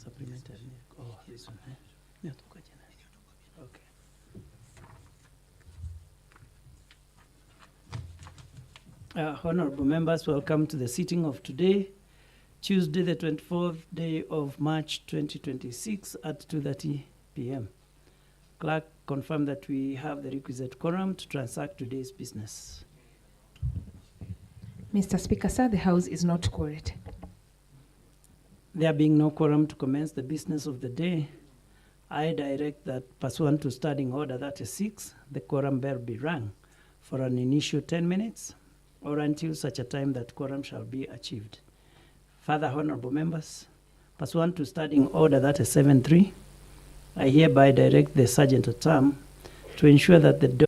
Supplementary. Oh, this one. Okay. Honorable members, welcome to the sitting of today, Tuesday, the 24th day of March 2026 at 2:30 p.m. Clerk, confirm that we have the requisite quorum to transact today's business. Mr. Speaker, sir, the House is not quorate. There being no quorum to commence the business of the day, I direct that pursuant to Standing Order 36, the quorum bell be rung for an initial 10 minutes or until such a time that quorum shall be achieved. Further, honorable members, pursuant to Standing Order 37.3, I hereby direct the Sergeant at Arms to ensure that the door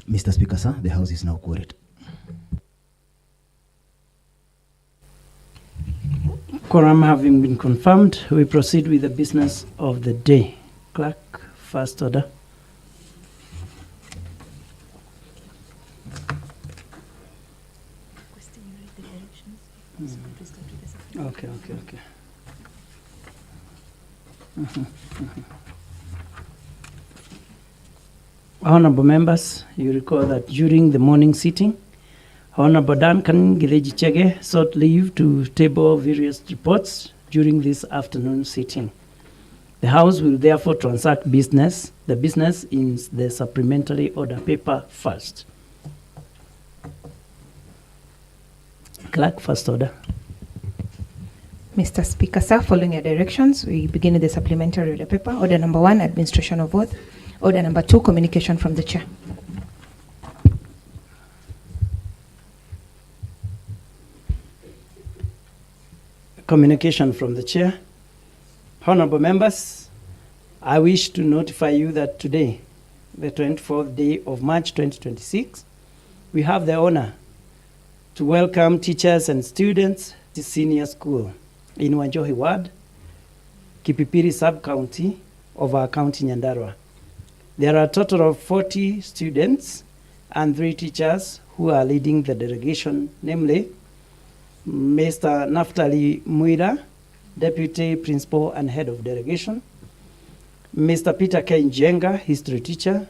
Mr. Speaker, sir, the House is now quorate. Quorum having been confirmed, we proceed with the business of the day. Clerk, first order. Okay. Honorable members, you recall that during the morning sitting, Honorable Duncan Gileji Chege sought leave to table various reports during this afternoon sitting. The House will therefore transact the business in the supplementary order paper first. Clerk, first order. Mr. Speaker, sir, following your directions, we begin with the supplementary order paper. Order number 1, administration of oath. Order number 2, communication from the chair. Communication from the chair. Honorable members, I wish to notify you that today, the 24th day of March 2026, we have the honor to welcome teachers and students to senior school in Wanjohi Ward, Kipipiri sub-county of our county Nyandarua. There are a total of 40 students and 3 teachers who are leading the delegation, namely Mr. Naftali Muira, Deputy Principal and Head of Delegation, Mr. Peter K. Njenga, History Teacher,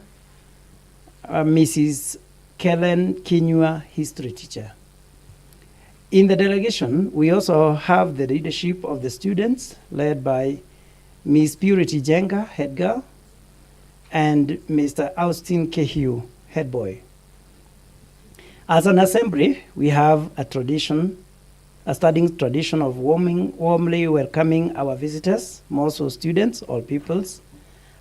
Mrs. Kellen Kinyua, History Teacher. In the delegation, we also have the leadership of the students, led by Ms. Purity Jenga, Head Girl, and Mr. Austin Kehiu, Head Boy. As an assembly, we have a standing tradition of warmly welcoming our visitors, more so students, all peoples,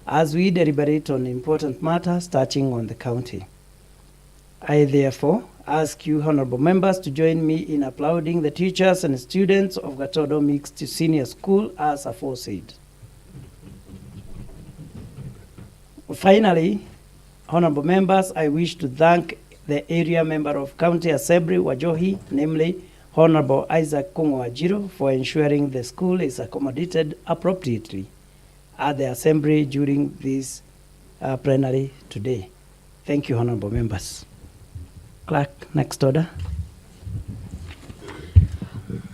as we deliberate on important matters touching on the county. I therefore ask you, honorable members, to join me in applauding the teachers and students of Gatodo Mixed Senior School as aforesaid. Finally, honorable members, I wish to thank the area member of County Assembly Wajohi, namely Honorable Isaac Kungo Ajiro, for ensuring the school is accommodated appropriately at the assembly during this plenary today. Thank you, honorable members. Clerk, next order.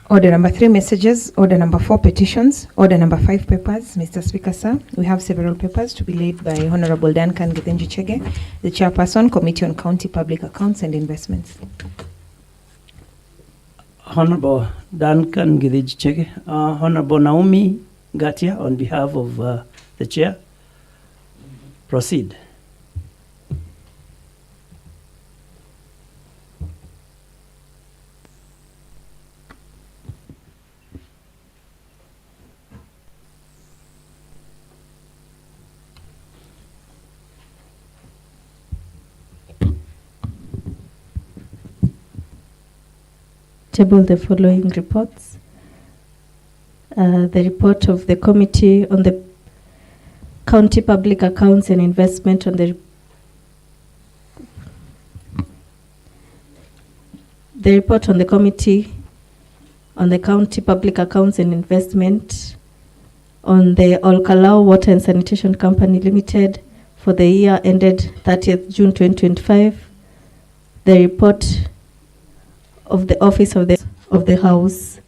Order number 3, messages. Order number 4, petitions. Order number 5, papers. Mr. Speaker, sir, we have several papers to be laid by Honorable Duncan Gileji Chege, the Chairperson, Committee on County Public Accounts and Investments. Honorable Duncan Gileji Chege, Honorable Naomi Gatia, on behalf of the Chair, proceed. Table the following reports. The report of the Committee on the County Public Accounts and Investment on the report on the Committee on the County Public Accounts and Investment on the Olkalau Water and Sanitation Company Limited for the year ended 30th June 2025. The report of the Office of the House,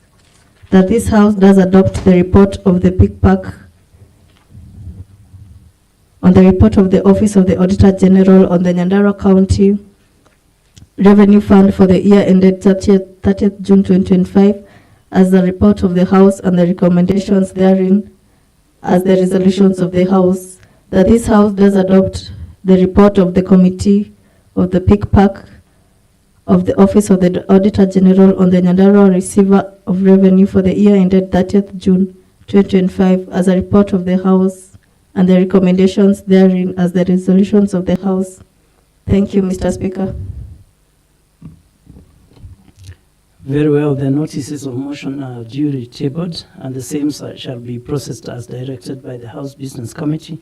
that this House does adopt the report of the PICPAC on the report of the Office of the Auditor General on the Nyandarua County Revenue Fund for the year ended 30th June 2025 as the report of the House and the recommendations therein as the resolutions of the House, that this House does adopt the report of the Committee of the PICPAC of the Office of the Auditor General on the Nyandarua Receiver of Revenue for the year ended 30th June 2025 as a report of the House and the recommendations therein as the resolutions of the House. Thank you, Mr. Speaker. Very well, the notices of motion are duly tabled and the same shall be processed as directed by the House Business Committee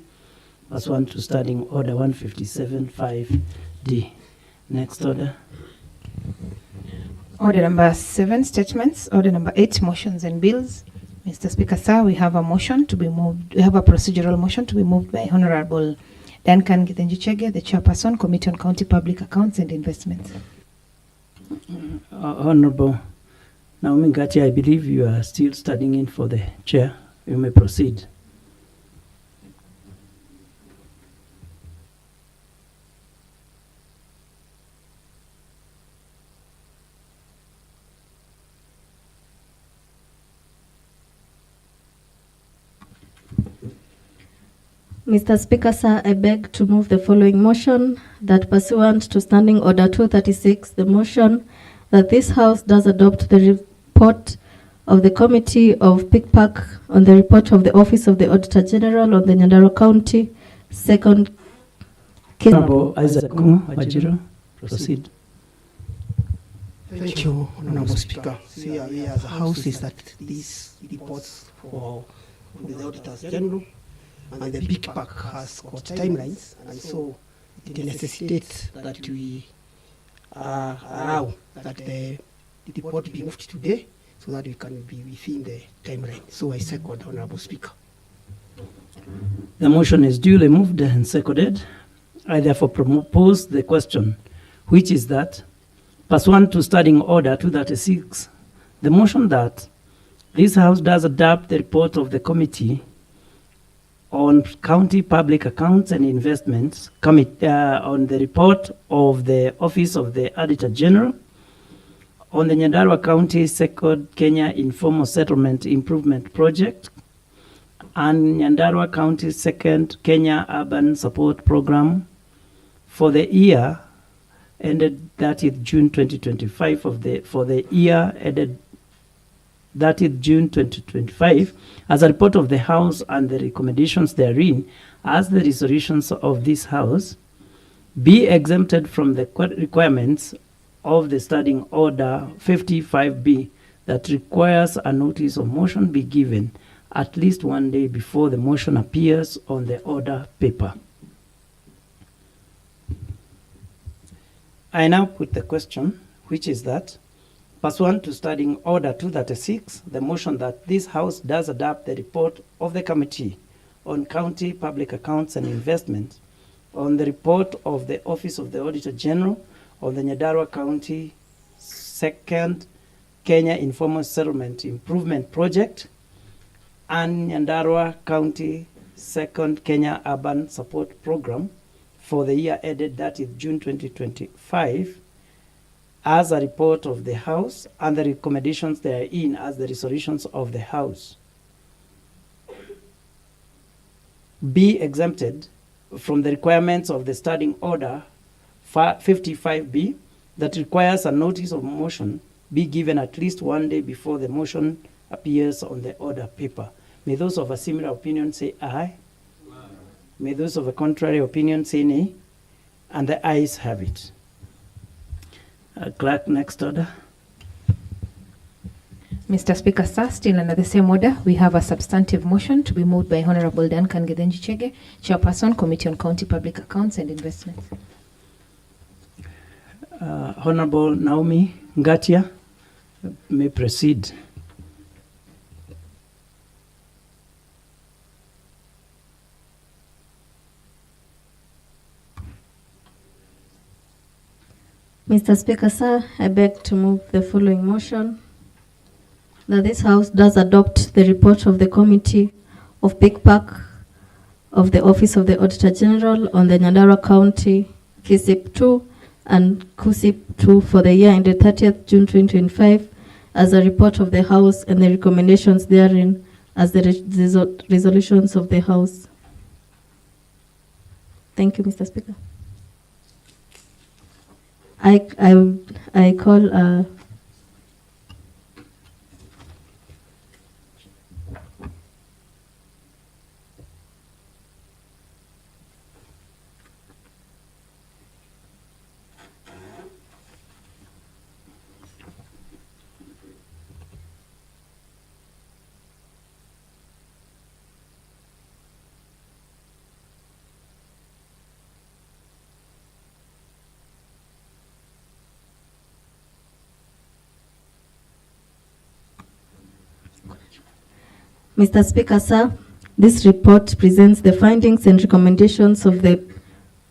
pursuant to Standing Order 157.5D. Next order. Order number 7, statements. Order number 8, motions and bills. Mr. Speaker, sir, we have a motion to be moved. We have a procedural motion to be moved by Honorable Duncan Githinji Chege, the chairperson, Committee on County Public Accounts and Investments. Honorable Naomi Ngati, I believe you are still standing in for the chair. You may proceed. Mr. Speaker, sir, I beg to move the following motion that pursuant to Standing Order 236, the motion that this House does adopt the report of the Committee of PICPAC on the report of the Office of the Auditor General on the Nyandarua County, second case. Honorable Isaac Wajiro, proceed. Thank you, Honorable Speaker. So we as a House is that these reports for the Auditors General and the big pack has got timelines, and so it necessitates that we allow that the report be moved today so that we can be within the timeline. So I second, Honorable Speaker. The motion is duly moved and seconded. I therefore propose the question, which is that, pursuant to Standing Order 236, the motion that this House does adopt the report of the Committee on County Public Accounts and Investments, on the report of the Office of the Auditor General, on the Nyandarua County Second Kenya Informal Settlement Improvement Project, and Nyandarua County Second Kenya Urban Support Program for the year ended 30th June 2025 for the year ended 30th June 2025 as a report of the House and the recommendations therein as the resolutions of this House be exempted from the requirements of the Standing Order 55B that requires a notice of motion be given at least one day before the motion appears on the order paper. I now put the question, which is that, pursuant to Standing Order 236, the motion that this House does adopt the report of the Committee on County Public Accounts and Investment, on the report of the Office of the Auditor General on the Nyandarua County Second Kenya Informal Settlement Improvement Project, and Nyandarua County Second Kenya Urban Support Program for the year ended 30th June 2025 as a report of the House and the recommendations therein as the resolutions of the House be exempted from the requirements of the Standing Order 55B that requires a notice of motion be given at least one day before the motion appears on the order paper. May those of a similar opinion say aye. May those of a contrary opinion say nay. And the ayes have it. Clerk, next order. Mr. Speaker, sir, still under the same order, we have a substantive motion to be moved by Honorable Duncan Githinji Chege, Chairperson, Committee on County Public Accounts and Investments. Honorable Naomi Ngatia, may proceed. Mr. Speaker, sir, I beg to move the following motion that this House does adopt the report of the Committee of PICPAC of the Office of the Auditor General on the Nyandarua County KSIP 2 and KUSIP 2 for the year ended 30th June 2025 as a report of the House and the recommendations therein as the resolutions of the House. Thank you, Mr. Speaker. I call Mr. Speaker, sir, this report presents the findings and recommendations of the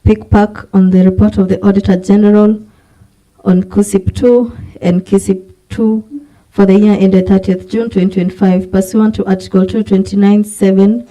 PICPAC on the report of the Auditor General on KUSIP 2 and KISIP 2 for the year ended 30th June 2025 pursuant to Article 229(7)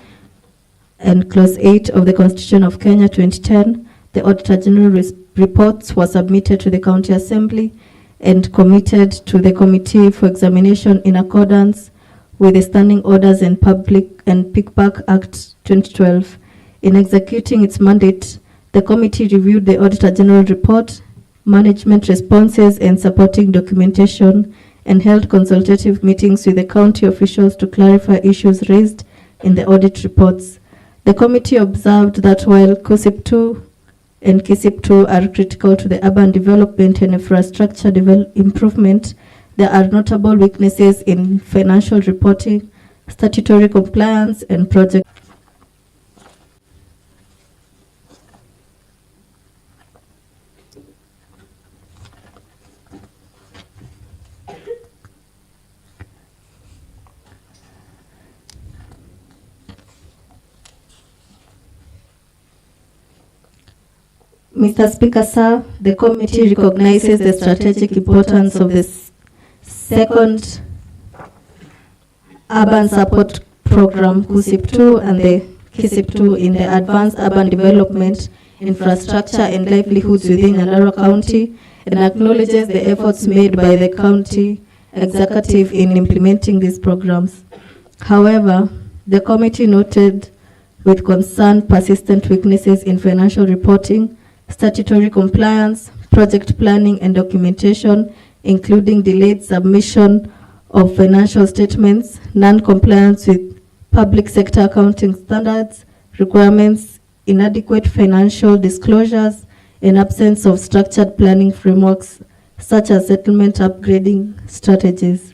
and Clause 8 of the Constitution of Kenya 2010. The Auditor General reports were submitted to the County Assembly and committed to the Committee for examination in accordance with the Standing Orders and Public and PICPAC Act 2012. In executing its mandate, the committee reviewed the Auditor General report, management responses, and supporting documentation, and held consultative meetings with the county officials to clarify issues raised in the audit reports. The committee observed that while KUSIP 2 and KISIP 2 are critical to the urban development and infrastructure improvement, there are notable weaknesses in financial reporting, statutory compliance, and project. Mr. Speaker, sir, the committee recognizes the strategic importance of the second urban support program, KUSIP 2, and the KISIP 2 in the advanced urban development, infrastructure, and livelihoods within Nyandarua County, and acknowledges the efforts made by the county executive in implementing these programs. However, the committee noted with concern persistent weaknesses in financial reporting, statutory compliance, project planning, and documentation, including delayed submission of financial statements, non-compliance with public sector accounting standards, requirements, inadequate financial disclosures, and absence of structured planning frameworks, such as settlement upgrading strategies.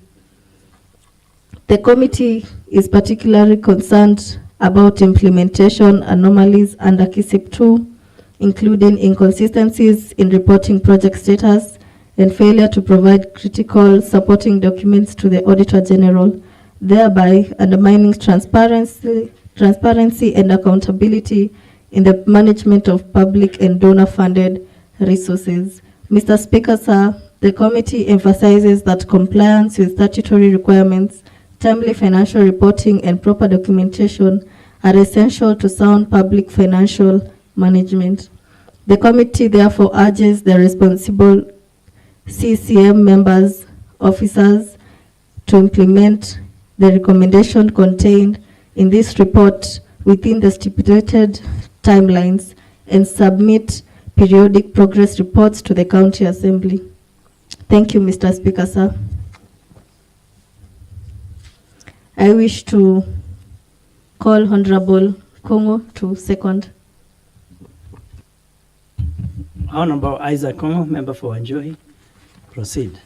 The committee is particularly concerned about implementation anomalies under KISIP 2, including inconsistencies in reporting project status and failure to provide critical supporting documents to the Auditor General, thereby undermining transparency and accountability in the management of public and donor-funded resources. Mr. Speaker, sir, the committee emphasizes that compliance with statutory requirements, timely financial reporting, and proper documentation are essential to sound public financial management. The committee therefore urges the responsible CCM members, officers, to implement the recommendation contained in this report within the stipulated timelines and submit periodic progress reports to the County Assembly. Thank you, Mr. Speaker, sir. I wish to call Honorable Kongo to second. Honorable Isaac Kongo, member for Wanjohi, proceed.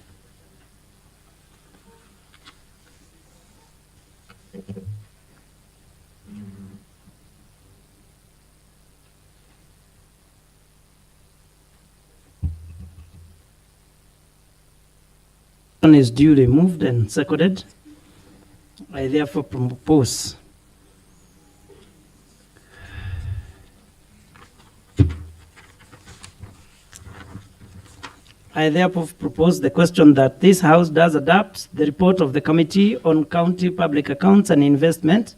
Is duly moved and seconded. I therefore propose the question that this House does adopt the report of the Committee on County Public Accounts and Investment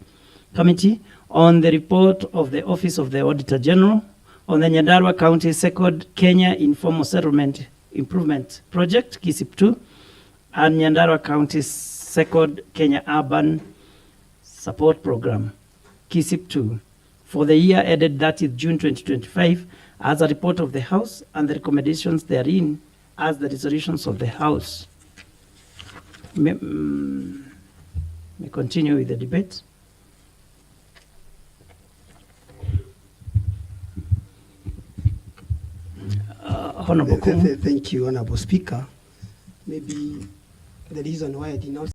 Committee on the report of the Office of the Auditor General on the Nyandarua County Second Kenya Informal Settlement Improvement Project, KISIP 2, and Nyandarua County Second Kenya Urban Support Program, KISIP 2, for the year ended 30th June 2025 as a report of the House and the recommendations therein as the resolutions of the House. May continue with the debate. Honorable Kongo. Thank you, Honorable Speaker. Maybe the reason why I did not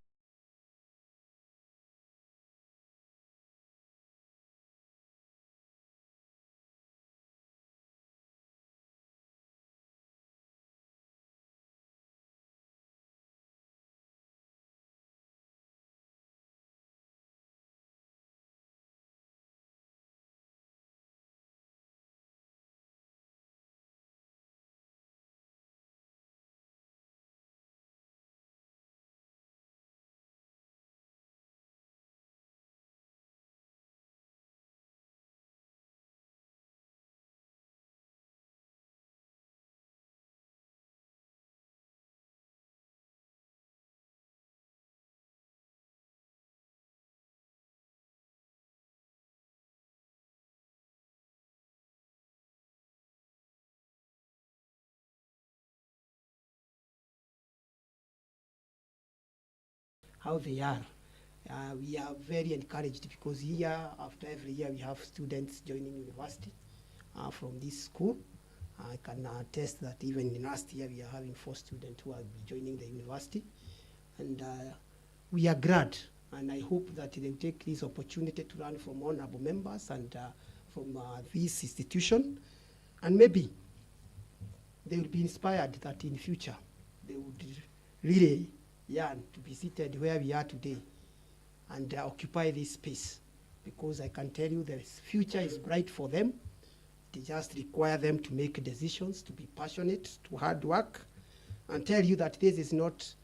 how they are. We are very encouraged because here, after every year, we have students joining university from this school. I can attest that even in last year, we are having 4 students who are joining the university. And we are glad, and I hope that they will take this opportunity to learn from honorable members and from this institution. And maybe they will be inspired that in future, they would really yearn to be seated where we are today and occupy this space, because I can tell you the future is bright for them. They just require them to make decisions, to be passionate, to hard work, and tell you that this is not,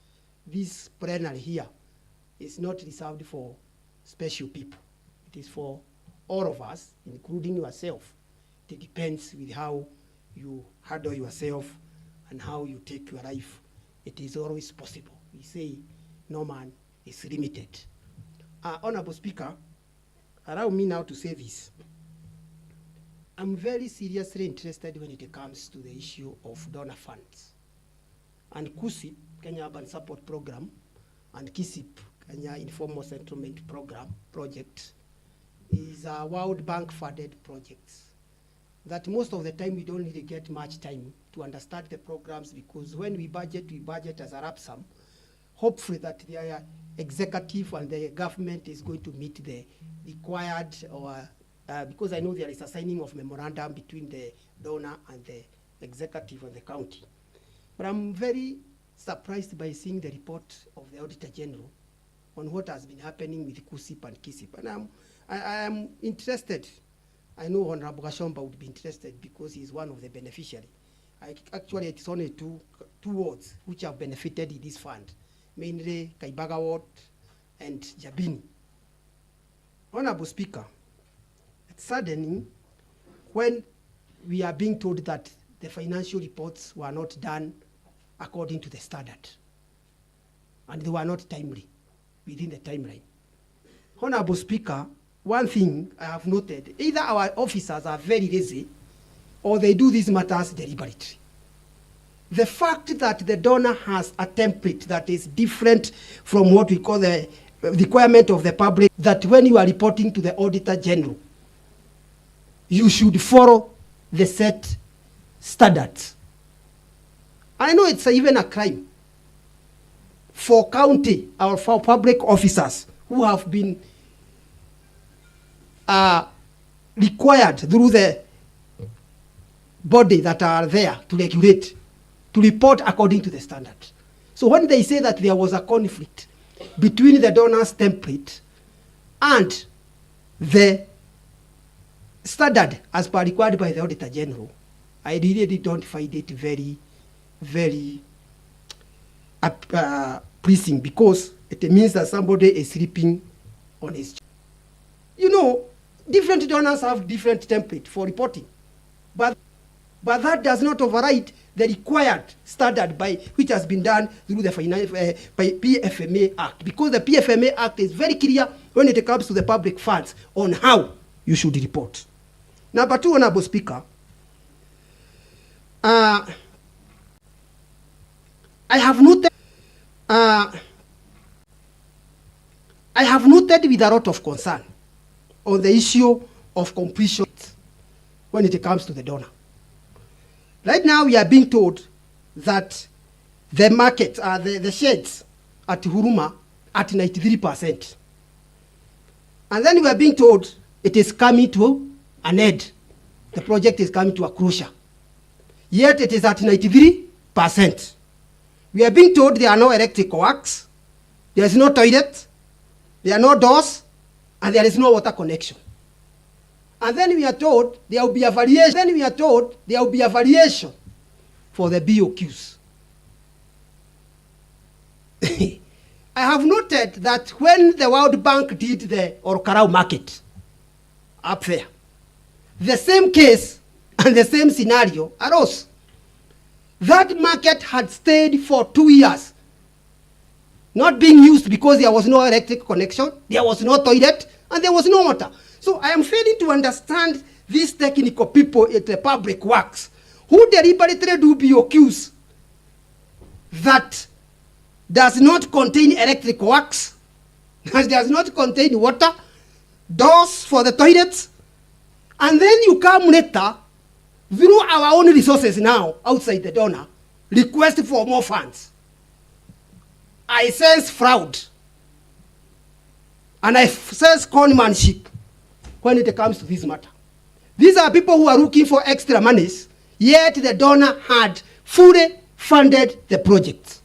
this plenary here is not reserved for special people. It is for all of us, including yourself. It depends with how you handle yourself and how you take your life. It is always possible. We say no man is limited. Honorable Speaker, allow me now to say this. I'm very seriously interested when it comes to the issue of donor funds. And KUSIP, Kenya Urban Support Program, and KISIP, Kenya Informal Settlement Program project, is a World Bank funded projects that most of the time we don't really get much time to understand the programs, because when we budget as a lump sum, hopefully that the executive and the government is going to meet the required, or because I know there is a signing of memorandum between the donor and the executive of the county. But I'm very surprised by seeing the report of the Auditor General on what has been happening with KUSIP and KISIP. And I am interested. I know Honorable Gashomba would be interested because he is one of the beneficiaries. Actually, it's only two wards which have benefited in this fund, mainly Kaibaga Ward and Jabini. Honorable Speaker, it's saddening when we are being told that the financial reports were not done according to the standard, and they were not timely, within the timeline. Honorable Speaker, one thing I have noted, either our officers are very lazy or they do these matters deliberately. The fact that the donor has a template that is different from what we call the requirement of the public, that when you are reporting to the Auditor General, you should follow the set standards. I know it's even a crime for county or for public officers who have been required through the body that are there to regulate, to report according to the standard. So when they say that there was a conflict between the donor's template and the standard as per required by the Auditor General, I really don't find it very, very pleasing, because it means that somebody is sleeping on his job. You know, different donors have different template for reporting, but that does not override the required standard by which has been done through the by PFMA Act, because the PFMA Act is very clear when it comes to the public funds on how you should report. Number 2, Honorable Speaker, I have noted with a lot of concern on the issue of completion when it comes to the donor. Right now, we are being told that the market, the sheds at Huruma at 93%. And then we are being told it is coming to an end. The project is coming to a closure. Yet it is at 93%. We are being told there are no electrical works, there is no toilet, there are no doors, and there is no water connection. And then we are told there will be a variation. Then we are told there will be a variation for the BOQs. I have noted that when the World Bank did the Orkarau market up there, the same case and the same scenario arose. That market had stayed for 2 years, not being used because there was no electric connection, there was no toilet, and there was no water. So I am failing to understand these technical people at the public works who deliberately do BOQs that does not contain electric works, that does not contain water, doors for the toilets, and then you come later, through our own resources now, outside the donor, request for more funds. I sense fraud. And I sense conmanship when it comes to this matter. These are people who are looking for extra monies, yet the donor had fully funded the project.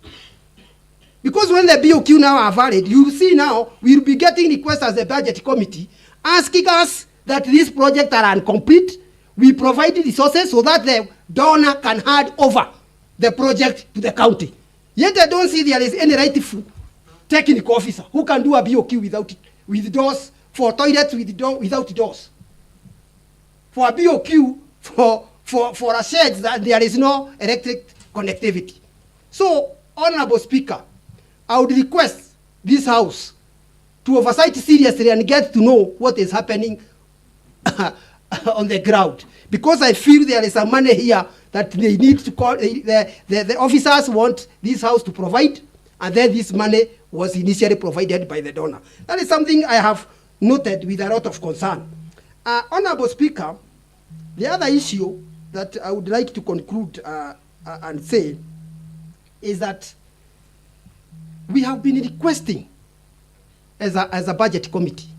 Because when the BOQ now are valid, you will see now, we will be getting requests as a budget committee, asking us that these projects are incomplete. We provide resources so that the donor can hand over the project to the county. Yet I don't see there is any rightful technical officer who can do a BOQ with doors, for toilets without doors. For a BOQ, for a shed that there is no electric connectivity. So, Honorable Speaker, I would request this House to oversight seriously and get to know what is happening on the ground. Because I feel there is some money here that they need to call, the officers want this House to provide, and then this money was initially provided by the donor. That is something I have noted with a lot of concern. Honorable Speaker, the other issue that I would like to conclude and say is that we have been requesting as a budget committee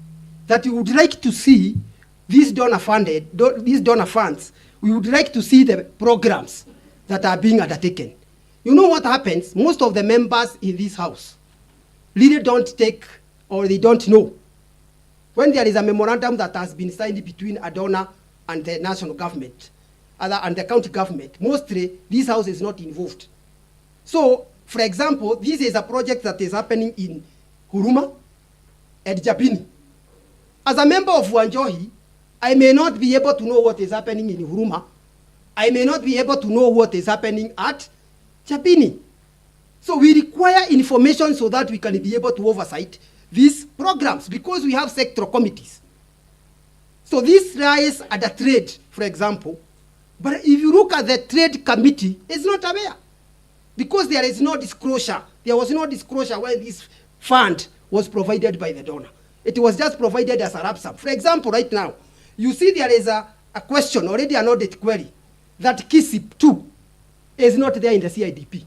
that we would like to see these donor funds, we would like to see the programs that are being undertaken. You know what happens? Most of the members in this House really don't take, or they don't know. When there is a memorandum that has been signed between a donor and the national government, and the county government, mostly this House is not involved. So, for example, this is a project that is happening in Huruma and Japini. As a member of Wanjohi, I may not be able to know what is happening in Huruma. I may not be able to know what is happening at Japini. So we require information so that we can be able to oversight these programs, because we have sector committees. So this lies at the trade, for example. But if you look at the trade committee, it's not aware. Because there is no disclosure. There was no disclosure when this fund was provided by the donor. It was just provided as a lump sum. For example, right now, you see there is a question, already an audit query, that KISIP 2 is not there in the CIDP.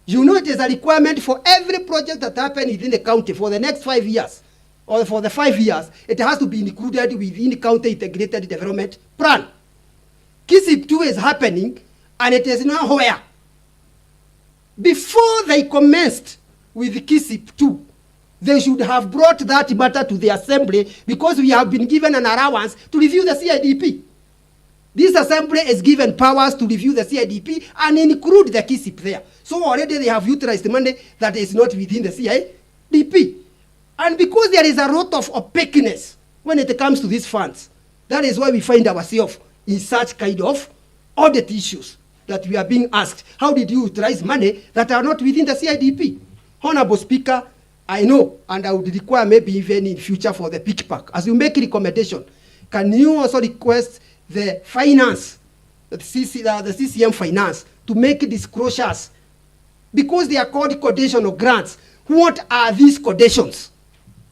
You know it is a requirement for every project that happens within the county for the next 5 years, or for the 5 years, it has to be included within the county integrated development plan. KISIP 2 is happening, and it is nowhere. Before they commenced with KISIP 2, they should have brought that matter to the assembly, because we have been given an allowance to review the CIDP. This assembly is given powers to review the CIDP and include the KISIP there. So already they have utilized the money that is not within the CIDP. And because there is a lot of opaqueness when it comes to these funds, that is why we find ourselves in such kind of audit issues that we are being asked, how did you utilize money that are not within the CIDP? Honorable Speaker, I know, and I would require maybe even in future for the pitch pack, as you make a recommendation, can you also request the finance, the CCM finance, to make disclosures, because they are called conditional grants. What are these conditions?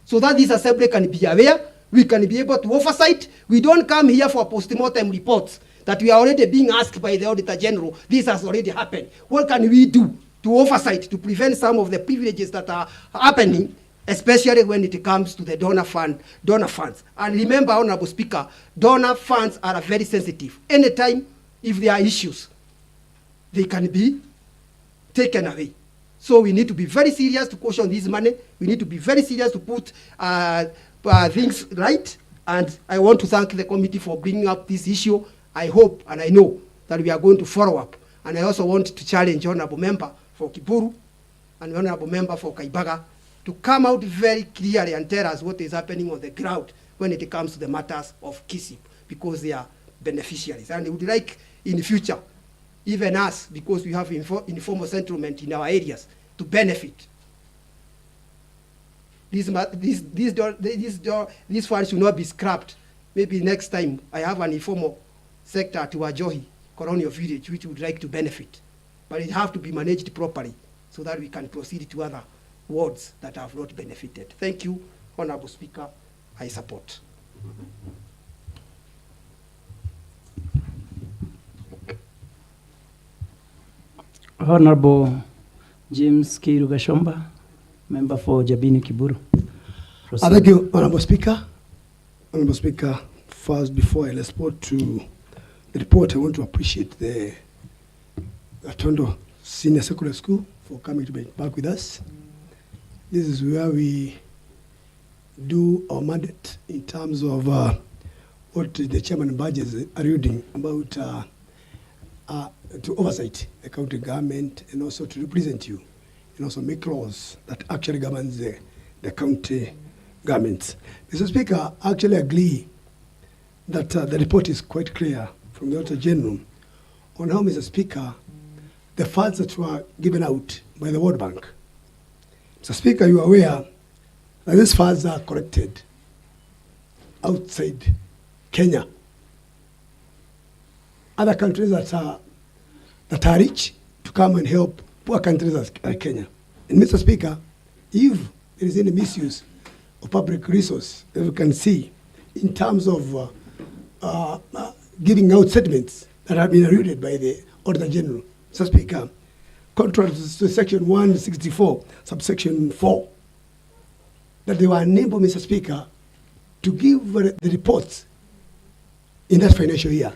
So that this assembly can be aware, we can be able to oversight. We don't come here for post-mortem reports that we are already being asked by the Auditor General. This has already happened. What can we do to oversight, to prevent some of the privileges that are happening, especially when it comes to the donor funds. And remember, Honorable Speaker, donor funds are very sensitive. Anytime, if there are issues, they can be taken away. So we need to be very serious to caution this money. We need to be very serious to put things right. And I want to thank the committee for bringing up this issue. I hope and I know that we are going to follow up. And I also want to challenge Honorable Member for Kiburu and Honorable Member for Kaibaga to come out very clearly and tell us what is happening on the ground when it comes to the matters of KISIP, because they are beneficiaries. And we would like in the future, even us, because we have informal settlement in our areas, to benefit. These funds should not be scrapped. Maybe next time I have an informal sector to Wajohi, Colonial Village, which would like to benefit. But it has to be managed properly so that we can proceed to other wards that have not benefited. Thank you, Honorable Speaker. I support. Honorable James Kiru Gashomba, member for Jabini Kiburu. Proceed. Thank you, Honorable Speaker. Honorable Speaker, first, before I respond to the report, I want to appreciate the Atondo Senior Secondary School for coming to be back with us. This is where we do our mandate in terms of what the chairman and budgets are reading about to oversight the county government and also to represent you and also make laws that actually governs the county governments. Mr. Speaker, I actually agree that the report is quite clear from the Auditor General on how, Mr. Speaker, the funds that were given out by the World Bank. Mr. Speaker, you are aware that these funds are collected outside Kenya. Other countries that are rich to come and help poor countries like Kenya. And Mr. Speaker, if there is any misuse of public resource, as we can see in terms of giving out settlements that have been alluded by the Auditor General, Mr. Speaker, contrary to Section 164, subsection 4, that they were unable, Mr. Speaker, to give the reports in that financial year,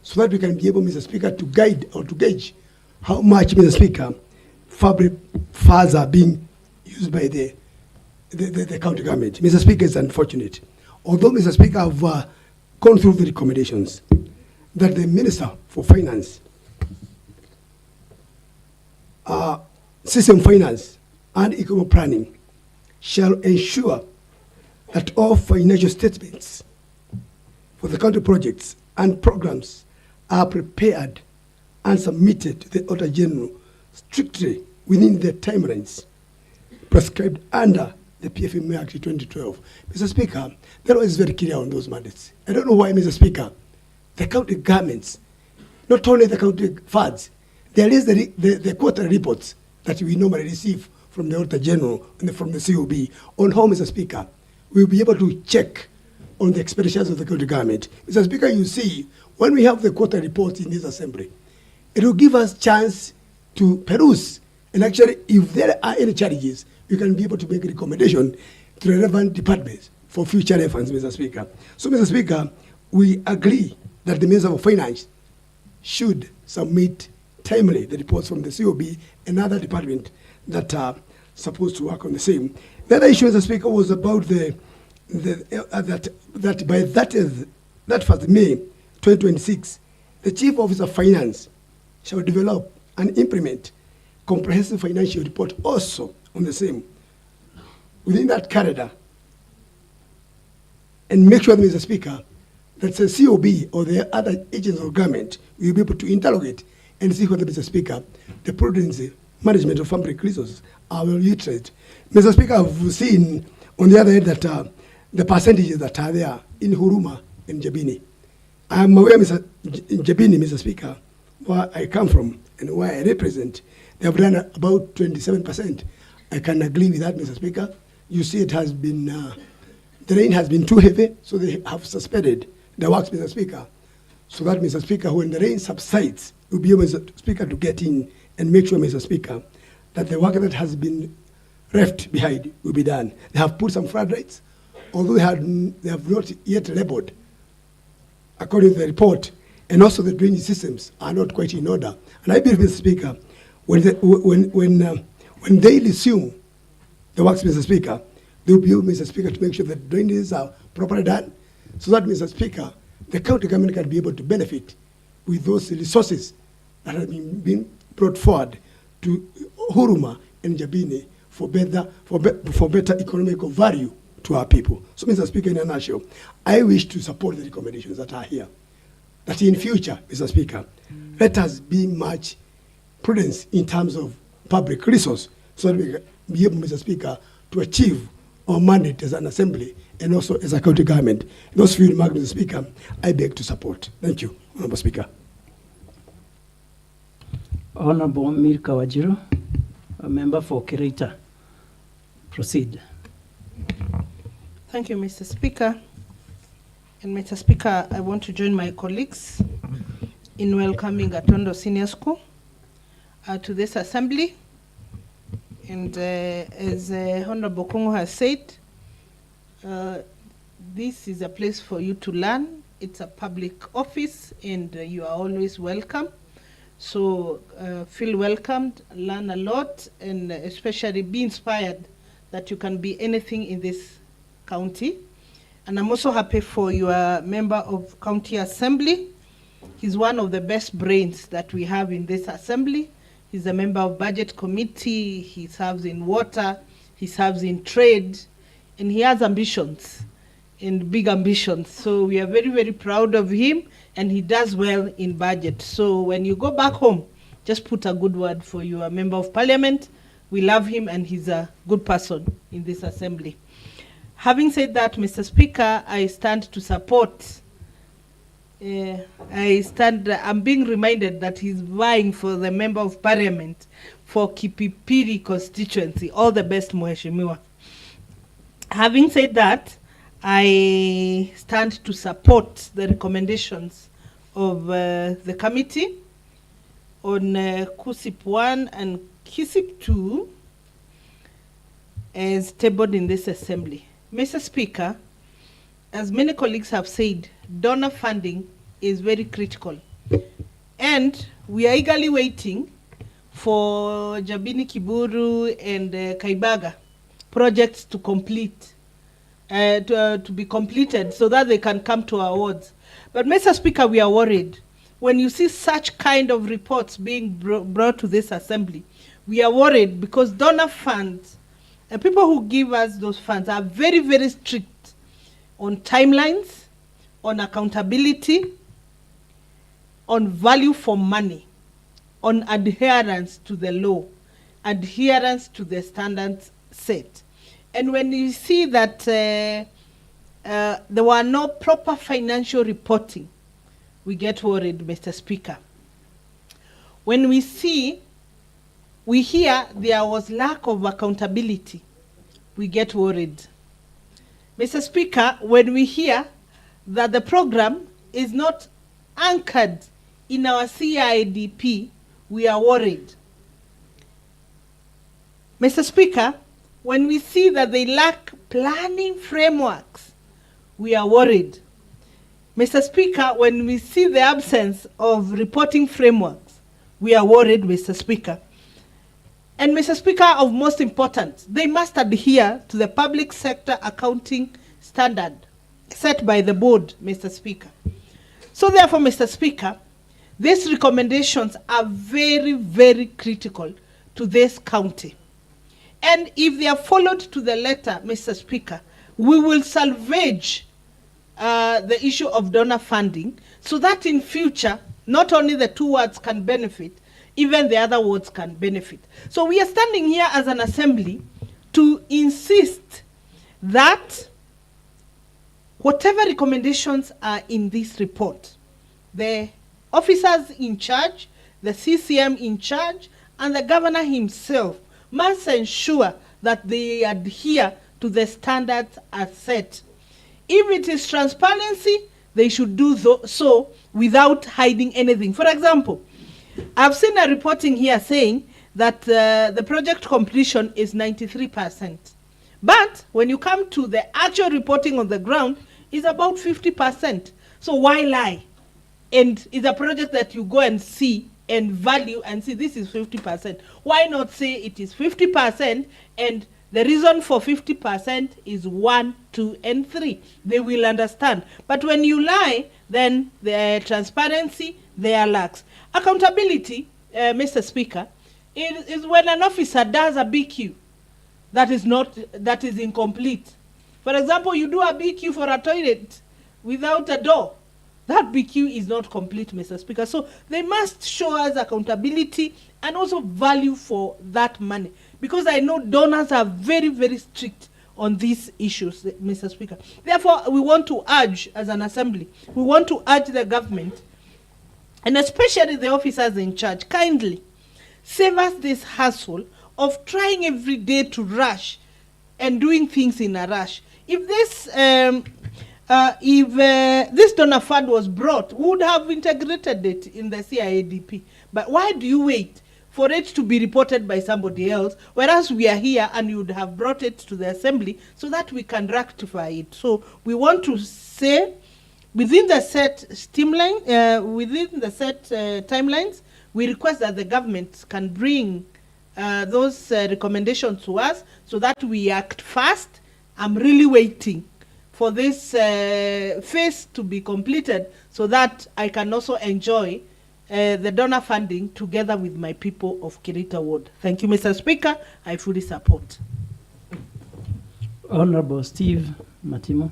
so that we can be able, Mr. Speaker, to guide or to gauge how much, Mr. Speaker, public funds are being used by the county government. Mr. Speaker, it's unfortunate. Although, Mr. Speaker, I've gone through the recommendations that the Minister for Finance, System Finance and Economic Planning shall ensure that all financial statements for the county projects and programs are prepared and submitted to the Auditor General strictly within the timelines prescribed under the PFM Act 2012. Mr. Speaker, that was very clear on those mandates. I don't know why, Mr. Speaker, the county governments, not only the county funds, there is the quarterly reports that we normally receive from the Auditor General and from the COB on how, Mr. Speaker, we'll be able to check on the expenditures of the county government. Mr. Speaker, you see, when we have the quarter reports in this assembly, it will give us chance to peruse, and actually, if there are any challenges, we can be able to make a recommendation to the relevant departments for future reference, Mr. Speaker. So, Mr. Speaker, we agree that the Minister of Finance should submit timely the reports from the COB and other department that are supposed to work on the same. The other issue, Mr. Speaker, was about that by that 1st May 2026, the Chief Officer of Finance shall develop and implement comprehensive financial report also on the same within that corridor, and make sure, Mr. Speaker, that the COB or the other agents of government will be able to interrogate and see whether, Mr. Speaker, the prudence management of public resources are well utilized. Mr. Speaker, I've seen on the other hand that the percentages that are there in Huruma and Jabini. I'm aware, in Jabini, Mr. Speaker, where I come from and where I represent, they have done about 27%. I can agree with that, Mr. Speaker. You see, it has been, the rain has been too heavy, so they have suspended the works, Mr. Speaker. So that, Mr. Speaker, when the rain subsides, we'll be able, Mr. Speaker, to get in and make sure, Mr. Speaker, that the work that has been left behind will be done. They have put some floodlights, although they have not yet labeled, according to the report, and also the drainage systems are not quite in order. And I believe, Mr. Speaker, when they resume the works, Mr. Speaker, they will be able, Mr. Speaker, to make sure that drainages are properly done, so that, Mr. Speaker, the county government can be able to benefit with those resources that have been brought forward to Huruma and Jabini for better economical value to our people. So, Mr. Speaker, in a nutshell, I wish to support the recommendations that are here. That in future, Mr. Speaker, let us be much prudence in terms of public resource, so that we can be able, Mr. Speaker, to achieve our mandate as an assembly and also as a county government. Those few remarks, Mr. Speaker, I beg to support. Thank you, Honorable Speaker. Honorable Milka Wajiro, a member for Kirita. proceed. Thank you, Mr. Speaker. And Mr. Speaker, I want to join my colleagues in welcoming Atondo Senior School to this assembly. And as Honorable Kongo has said, this is a place for you to learn. It's a public office and you are always welcome. So feel welcomed, learn a lot, and especially be inspired that you can be anything in this county. And I'm also happy for your member of County Assembly. He's one of the best brains that we have in this assembly. He's a member of Budget Committee, he serves in water, he serves in trade, and he has ambitions, and big ambitions. So we are very, very proud of him, and he does well in budget. So when you go back home, just put a good word for your member of parliament. We love him, and he's a good person in this assembly. Having said that, Mr. Speaker, I stand to support. I'm being reminded that he's vying for the member of parliament for Kipipiri constituency. All the best, Mheshimiwa. Having said that, I stand to support the recommendations of the committee on KUSIP 1 and KISIP 2 as tabled in this assembly. Mr. Speaker, as many colleagues have said, donor funding is very critical. And we are eagerly waiting for Jabini Kiburu and Kaibaga projects to complete, to be completed so that they can come to our wards. But Mr. Speaker, we are worried. When you see such kind of reports being brought to this assembly, we are worried because donor funds, and people who give us those funds are very, very strict on timelines, on accountability, on value for money, on adherence to the law, adherence to the standards set. And when you see that there were no proper financial reporting, we get worried, Mr. Speaker. When we hear there was lack of accountability, we get worried. Mr. Speaker, when we hear that the program is not anchored in our CIDP, we are worried. Mr. Speaker, when we see that they lack planning frameworks, we are worried. Mr. Speaker, when we see the absence of reporting frameworks, we are worried, Mr. Speaker. And Mr. Speaker, of most importance, they must adhere to the public sector accounting standard set by the board, Mr. Speaker. So therefore, Mr. Speaker, these recommendations are very, very critical to this county. And if they are followed to the letter, Mr. Speaker, we will salvage the issue of donor funding so that in future, not only the two wards can benefit, even the other wards can benefit. So we are standing here as an assembly to insist that whatever recommendations are in this report, the officers in charge, the CCM in charge, and the governor himself must ensure that they adhere to the standards as set. If it is transparency, they should do so without hiding anything. For example, I've seen a reporting here saying that the project completion is 93%. But when you come to the actual reporting on the ground, it's about 50%. So why lie? And it's a project that you go and see and value and see this is 50%. Why not say it is 50% and the reason for 50% is 1, 2, and 3. They will understand. But when you lie, then the transparency there lacks. Accountability, Mr. Speaker, is when an officer does a BQ that is incomplete. For example, you do a BQ for a toilet without a door. That BQ is not complete, Mr. Speaker. So they must show us accountability and also value for that money. Because I know donors are very, very strict on these issues, Mr. Speaker. Therefore, we want to urge, as an assembly, we want to urge the government, and especially the officers in charge, kindly save us this hassle of trying every day to rush and doing things in a rush. If this donor fund was brought, we would have integrated it in the CIADP. But why do you wait for it to be reported by somebody else, whereas we are here and you would have brought it to the assembly so that we can rectify it? So we want to say, within the set timelines, we request that the government can bring those recommendations to us so that we act fast. I'm really waiting for this phase to be completed so that I can also enjoy the donor funding together with my people of Kirita Ward. Thank you, Mr. Speaker. I fully support. Honorable Steve Matimo.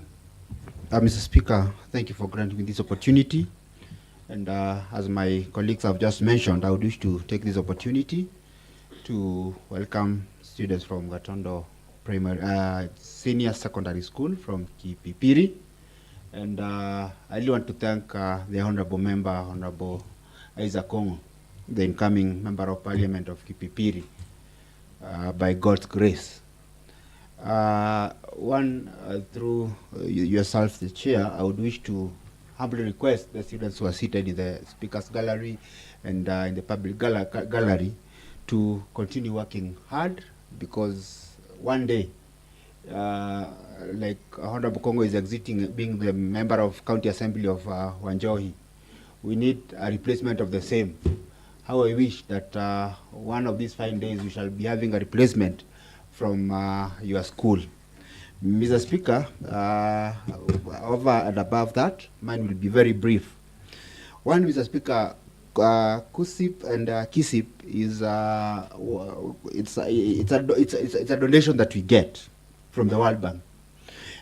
Mr. Speaker, thank you for granting me this opportunity. And as my colleagues have just mentioned, I would wish to take this opportunity to welcome students from Gatondo Primary, Senior Secondary School from Kipipiri. And I really want to thank the Honorable Member, Honorable Isaac Kongo, the incoming Member of Parliament of Kipipiri, by God's grace. Through yourself, the chair, I would wish to humbly request the students who are seated in the speakers gallery and in the public gallery to continue working hard, because one day, like Honorable Kongo is exiting, being the member of County Assembly of Wanjohi, we need a replacement of the same. How I wish that one of these fine days we shall be having a replacement from your school. Mr. Speaker, over and above that, mine will be very brief. One, Mr. Speaker, KUSIP and KISIP is it's a donation that we get from the World Bank.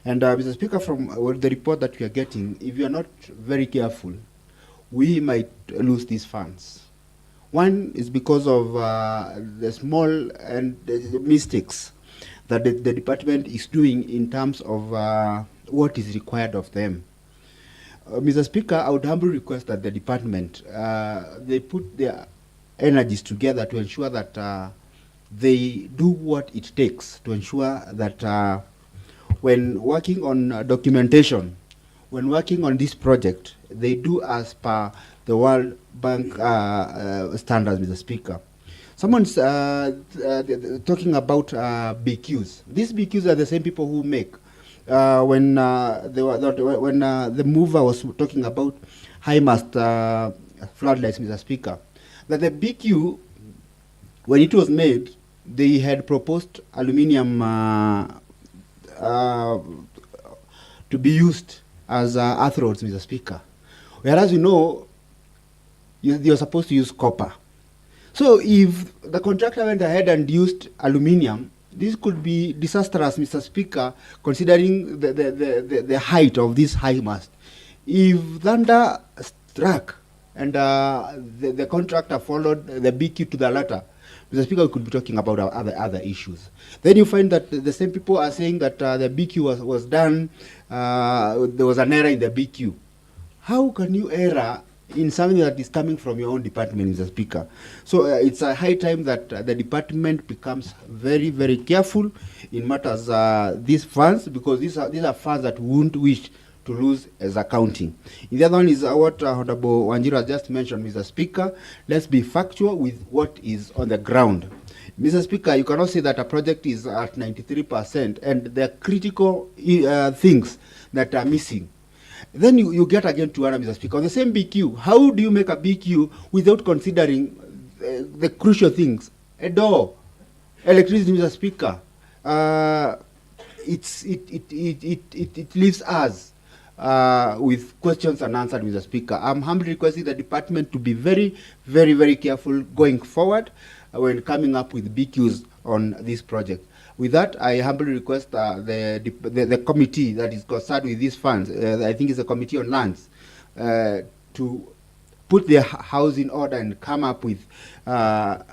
And Mr. Speaker, from the report that we are getting, if you are not very careful, we might lose these funds. One is because of the small and the mistakes that the department is doing in terms of what is required of them. Mr. Speaker, I would humbly request that the department, they put their energies together to ensure that they do what it takes to ensure that when working on documentation, when working on this project, they do as per the World Bank standards, Mr. Speaker. Someone's talking about BQs. These BQs are the same people who make. When the mover was talking about high mast floodlights, Mr. Speaker, that the BQ, when it was made, they had proposed aluminium to be used as earth rods, Mr. Speaker. Whereas you know, you're supposed to use copper. So if the contractor went ahead and used aluminium, this could be disastrous, Mr. Speaker, considering the height of this high mast. If thunder struck and the contractor followed the BQ to the latter, Mr. Speaker, we could be talking about other issues. Then you find that the same people are saying that the BQ was done, there was an error in the BQ. How can you error in something that is coming from your own department, Mr. Speaker? So it's a high time that the department becomes very, very careful in matters these funds, because these are funds that we won't wish to lose as accounting. The other one is what Honorable Wanjiru has just mentioned, Mr. Speaker. Let's be factual with what is on the ground. Mr. Speaker, you cannot say that a project is at 93% and there are critical things that are missing. Then you get again to Mr. Speaker, on the same BQ, how do you make a BQ without considering the crucial things? A door, electricity, Mr. Speaker. It leaves us with questions and answers, Mr. Speaker. I'm humbly requesting the department to be very, very, very careful going forward when coming up with BQs on this project. With that, I humbly request the committee that is concerned with these funds, I think it's a committee on lands, to put their house in order and come up with a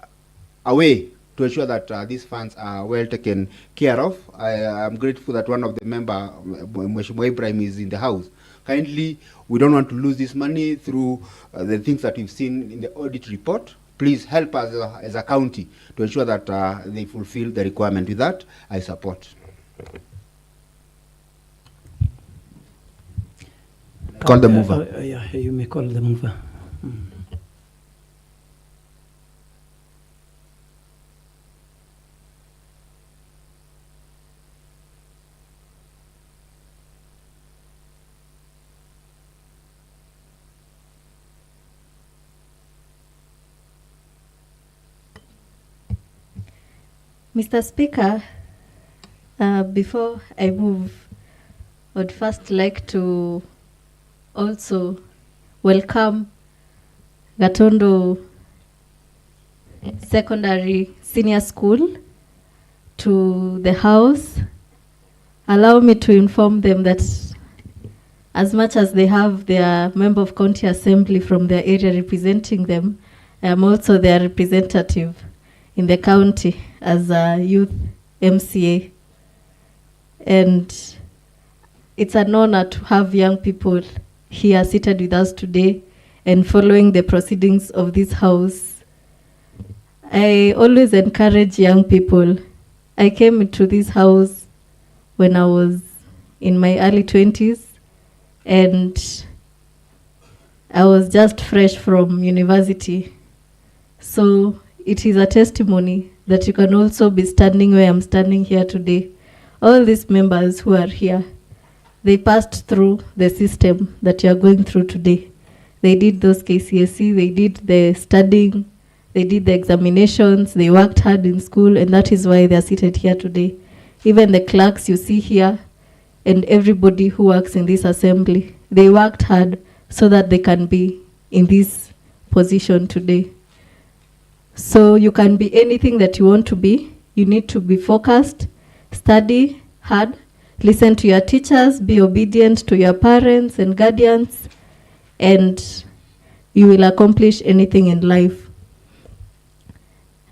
way to ensure that these funds are well taken care of. I am grateful that one of the member, Mheshimiwa Ibrahim, is in the house. Kindly, we don't want to lose this money through the things that we've seen in the audit report. Please help us as a county to ensure that they fulfill the requirement. With that, I support. Call the mover. Yeah, you may call the mover. Mr. Speaker, before I move, I would first like to also welcome Gatondo Secondary Senior School to the House. Allow me to inform them that as much as they have their member of county assembly from their area representing them, I am also their representative in the county as a youth MCA. And it's an honor to have young people here seated with us today and following the proceedings of this house. I always encourage young people. I came into this house when I was in my early 20s, and I was just fresh from university. So it is a testimony that you can also be standing where I'm standing here today. All these members who are here, they passed through the system that you are going through today. They did those KCSE, they did the studying, they did the examinations, they worked hard in school, and that is why they are seated here today. Even the clerks you see here and everybody who works in this assembly, they worked hard so that they can be in this position today. So you can be anything that you want to be. You need to be focused, study hard, listen to your teachers, be obedient to your parents and guardians, and you will accomplish anything in life.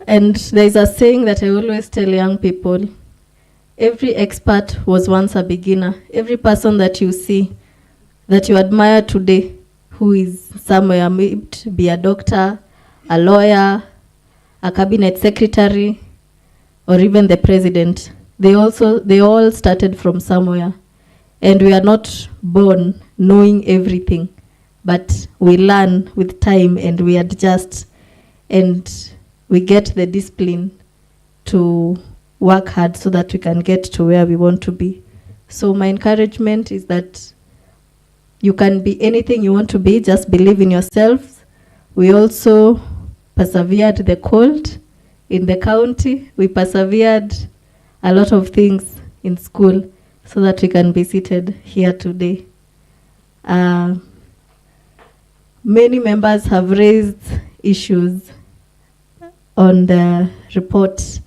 And there is a saying that I always tell young people: every expert was once a beginner. Every person that you see, that you admire today, who is somewhere, maybe be a doctor, a lawyer, a cabinet secretary, or even the president, they all started from somewhere. And we are not born knowing everything, but we learn with time and we adjust, and we get the discipline to work hard so that we can get to where we want to be. So my encouragement is that you can be anything you want to be, just believe in yourselves. We also persevered the cold in the county. We persevered a lot of things in school so that we can be seated here today. Many members have raised issues on the report,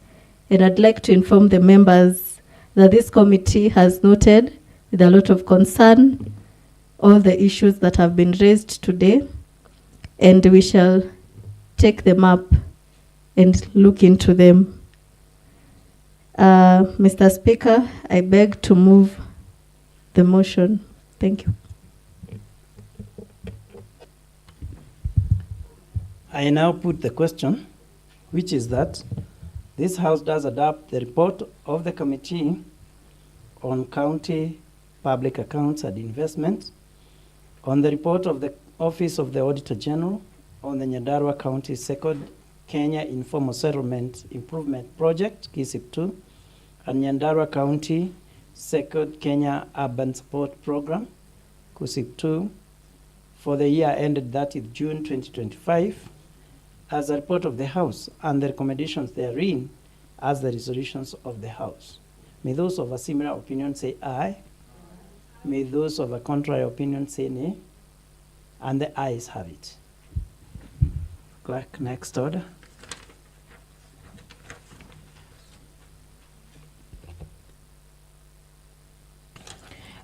and I'd like to inform the members that this committee has noted with a lot of concern all the issues that have been raised today, and we shall take them up and look into them. Mr. Speaker, I beg to move the motion. Thank you. I now put the question, which is that this House does adopt the report of the Committee on County Public Accounts and Investment, on the report of the Office of the Auditor General on the Nyandarua County Second Kenya Informal Settlement Improvement Project, KISIP2, and Nyandarua County Second Kenya Urban Support Program, KUSIP2, for the year ended 30th June 2025, as a report of the House, and the recommendations therein as the resolutions of the House. May those of a similar opinion say aye. May those of a contrary opinion say nay. And the ayes have it. Clerk, next order.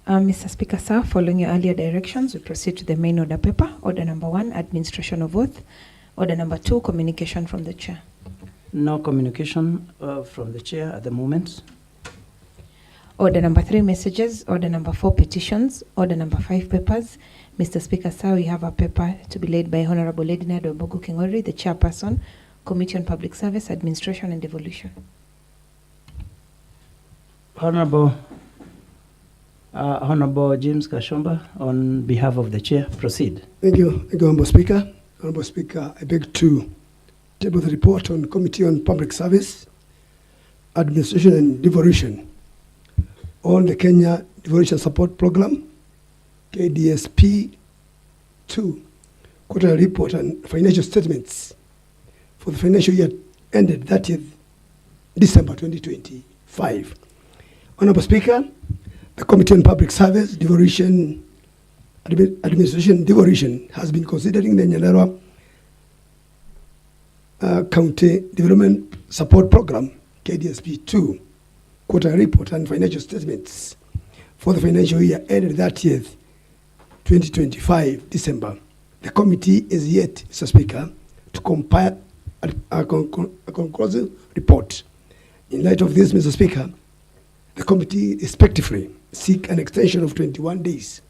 Mr. Speaker, sir, following your earlier directions, we proceed to the main order paper. Order number 1, administration of oath. Order number 2, communication from the chair. No communication from the chair at the moment. Order number 3, messages. Order number 4, petitions. Order number 5, papers. Mr. Speaker, sir, we have a paper to be laid by Honorable Lady Nado Bogu Kingori, the chairperson, Committee on Public Service, Administration and Devolution. Honorable James Kashomba, on behalf of the chair, proceed. Thank you, Honourable Speaker. Honourable Speaker, I beg to table the report on Committee on Public Service, Administration and Devolution on the Kenya Devolution Support Program, KDSP 2, quarterly report and financial statements for the financial year ended 30th December 2025. Honourable Speaker, the Committee on Public Service, Devolution, Administration and Devolution has been considering the Nyandarua County Development Support Program, KDSP 2, quarterly report and financial statements for the financial year ended 30th 2025 December. The committee is yet, Mr. Speaker, to compile a conclusive report. In light of this, Mr. Speaker, the committee respectively seek an extension of 21 days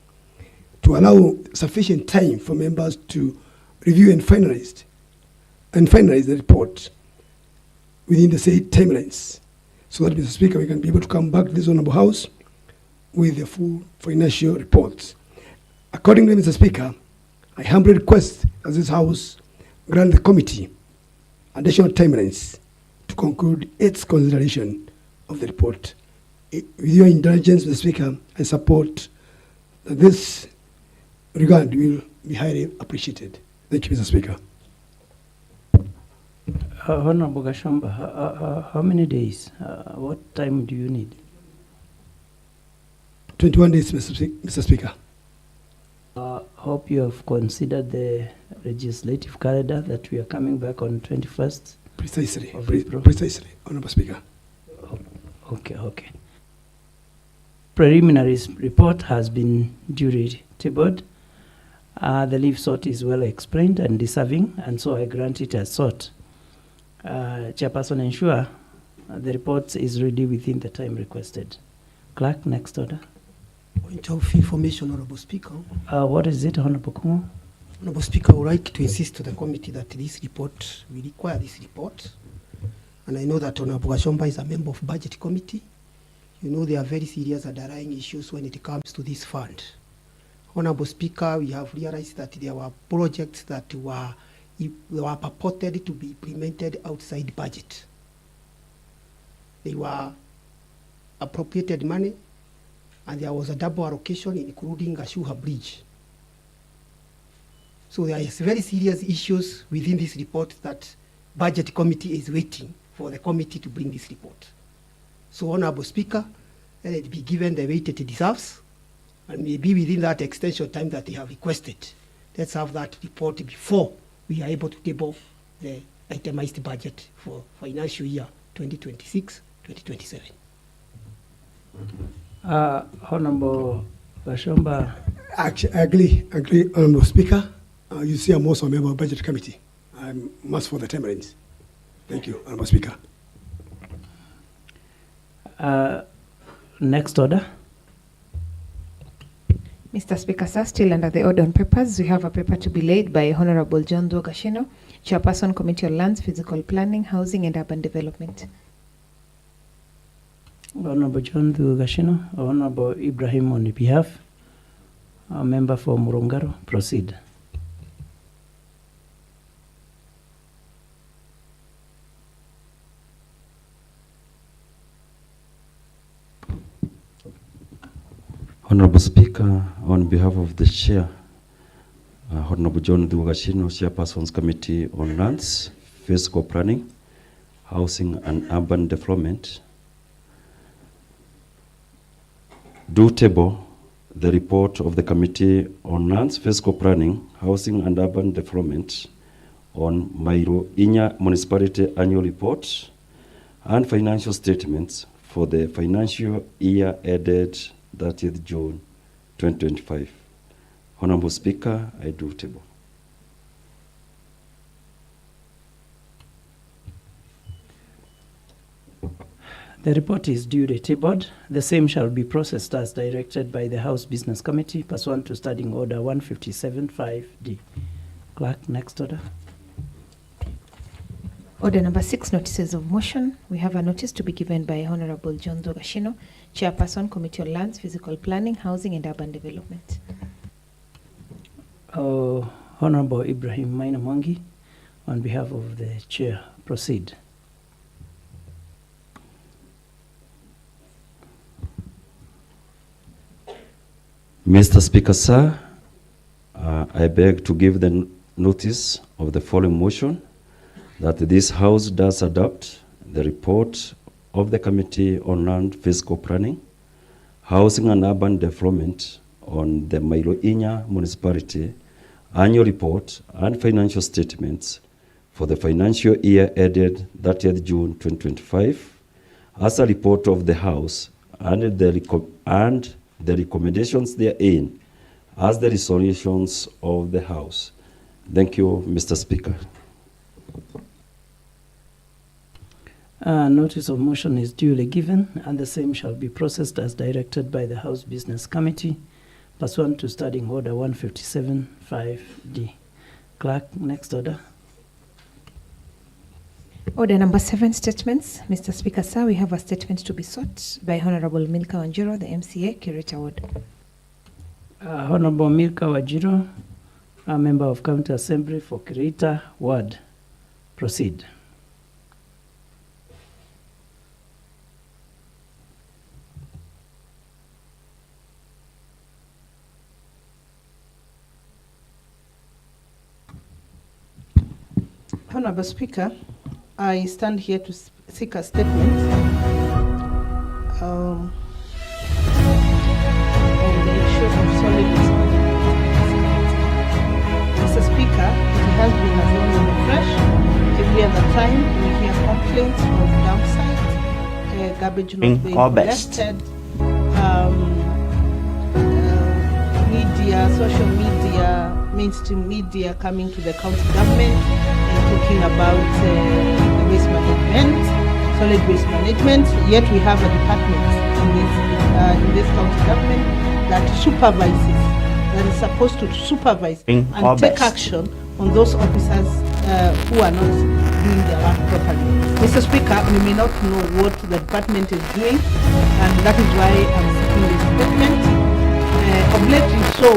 to allow sufficient time for members to review and finalize the report within the said timelines, so that, Mr. Speaker, we can be able to come back to this Honourable House with the full financial reports. Accordingly, Mr. Speaker, I humbly request that this House grant the committee additional timelines to conclude its consideration of the report. With your indulgence, Mr. Speaker, I support that this regard will be highly appreciated. Thank you, Mr. Speaker. Honorable Kashomba, how many days? What time do you need? 21 days, Mr. Speaker. Hope you have considered the legislative calendar that we are coming back on 21st. Precisely, of April. precisely, Honourable Speaker. Okay. Preliminary report has been duly tabled. The leave sought is well explained and deserving, and so I grant it as sought. Chairperson, ensure the report is ready within the time requested. Clerk, next order. Point of information, Honourable Speaker. What is it, Honourable Kungo? Honourable Speaker, I would like to insist to the committee that this report, we require this report. And I know that Honourable Kashomba is a member of Budget Committee. You know there are very serious underlying issues when it comes to this fund. Honourable Speaker, we have realized that there were projects that were purported to be implemented outside budget. They were appropriated money, and there was a double allocation, including Ashuha Bridge. So there is very serious issues within this report that Budget Committee is waiting for the committee to bring this report. So, Honourable Speaker, let it be given the weight it deserves, and maybe within that extension time that they have requested, let's have that report before we are able to table the itemized budget for financial year 2026-2027. Honourable Kashomba. Actually, I agree, Honourable Speaker. You see, I'm also a member of Budget Committee. I must for the timelines. Thank you, Honourable Speaker. Next order. Mr. Speaker, sir, still under the order on papers, we have a paper to be laid by Honorable John Dwogashino, Chairperson, Committee on Lands, Physical Planning, Housing and Urban Development. Honorable John Dwogashino, Honorable Ibrahim on behalf, a member for Murungaro, proceed. Honorable Speaker, on behalf of the Chair, Honorable John Dwogashino, Chairperson's Committee on Lands, Physical Planning, Housing and Urban Development, do table the report of the Committee on Lands, Physical Planning, Housing and Urban Development on Mairo Inya Municipality Annual Report and financial statements for the financial year ended 30th June 2025. Honorable Speaker, I do table. The report is duly tabled. The same shall be processed as directed by the House Business Committee pursuant to Standing Order 157.5D. Clerk, next order. Order number 6, notices of motion. We have a notice to be given by Honorable John Dogashino, Chairperson, Committee on Lands, Physical Planning, Housing and Urban Development. Honorable Ibrahim Maina Mwangi, on behalf of the Chair, proceed. Mr. Speaker, sir, I beg to give the notice of the following motion, that this House does adopt the report of the Committee on Land, Physical Planning, Housing and Urban Development on the Mailoinya Municipality Annual Report and Financial Statements for the financial year ended 30th June 2025 as a report of the House and the recommendations therein as the resolutions of the House. Thank you, Mr. Speaker. Notice of motion is duly given, and the same shall be processed as directed by the House Business Committee, pursuant to Standing Order 157(5)D. Clerk, next order. Order number 7, statements. Mr. Speaker, sir, we have a statement to be sought by Honorable Milka Wanjiro, the MCA, Curator Ward. Honorable Milka Wanjiro, a member of County Assembly for Curator Ward. Proceed. Honorable Speaker, I stand here to seek a statement on the issue of solid waste. Mr. Speaker, it has been as long and fresh. Every other time we hear complaints of dump sites, garbage not being collected, media, social media, mainstream media coming to the county government and talking about the waste management, solid waste management. Yet we have a department in this county government that supervises, that is supposed to supervise and take action on those officers who are not doing their work properly. Mr. Speaker, we may not know what the department is doing, and that is why I'm seeking this statement. Of late we saw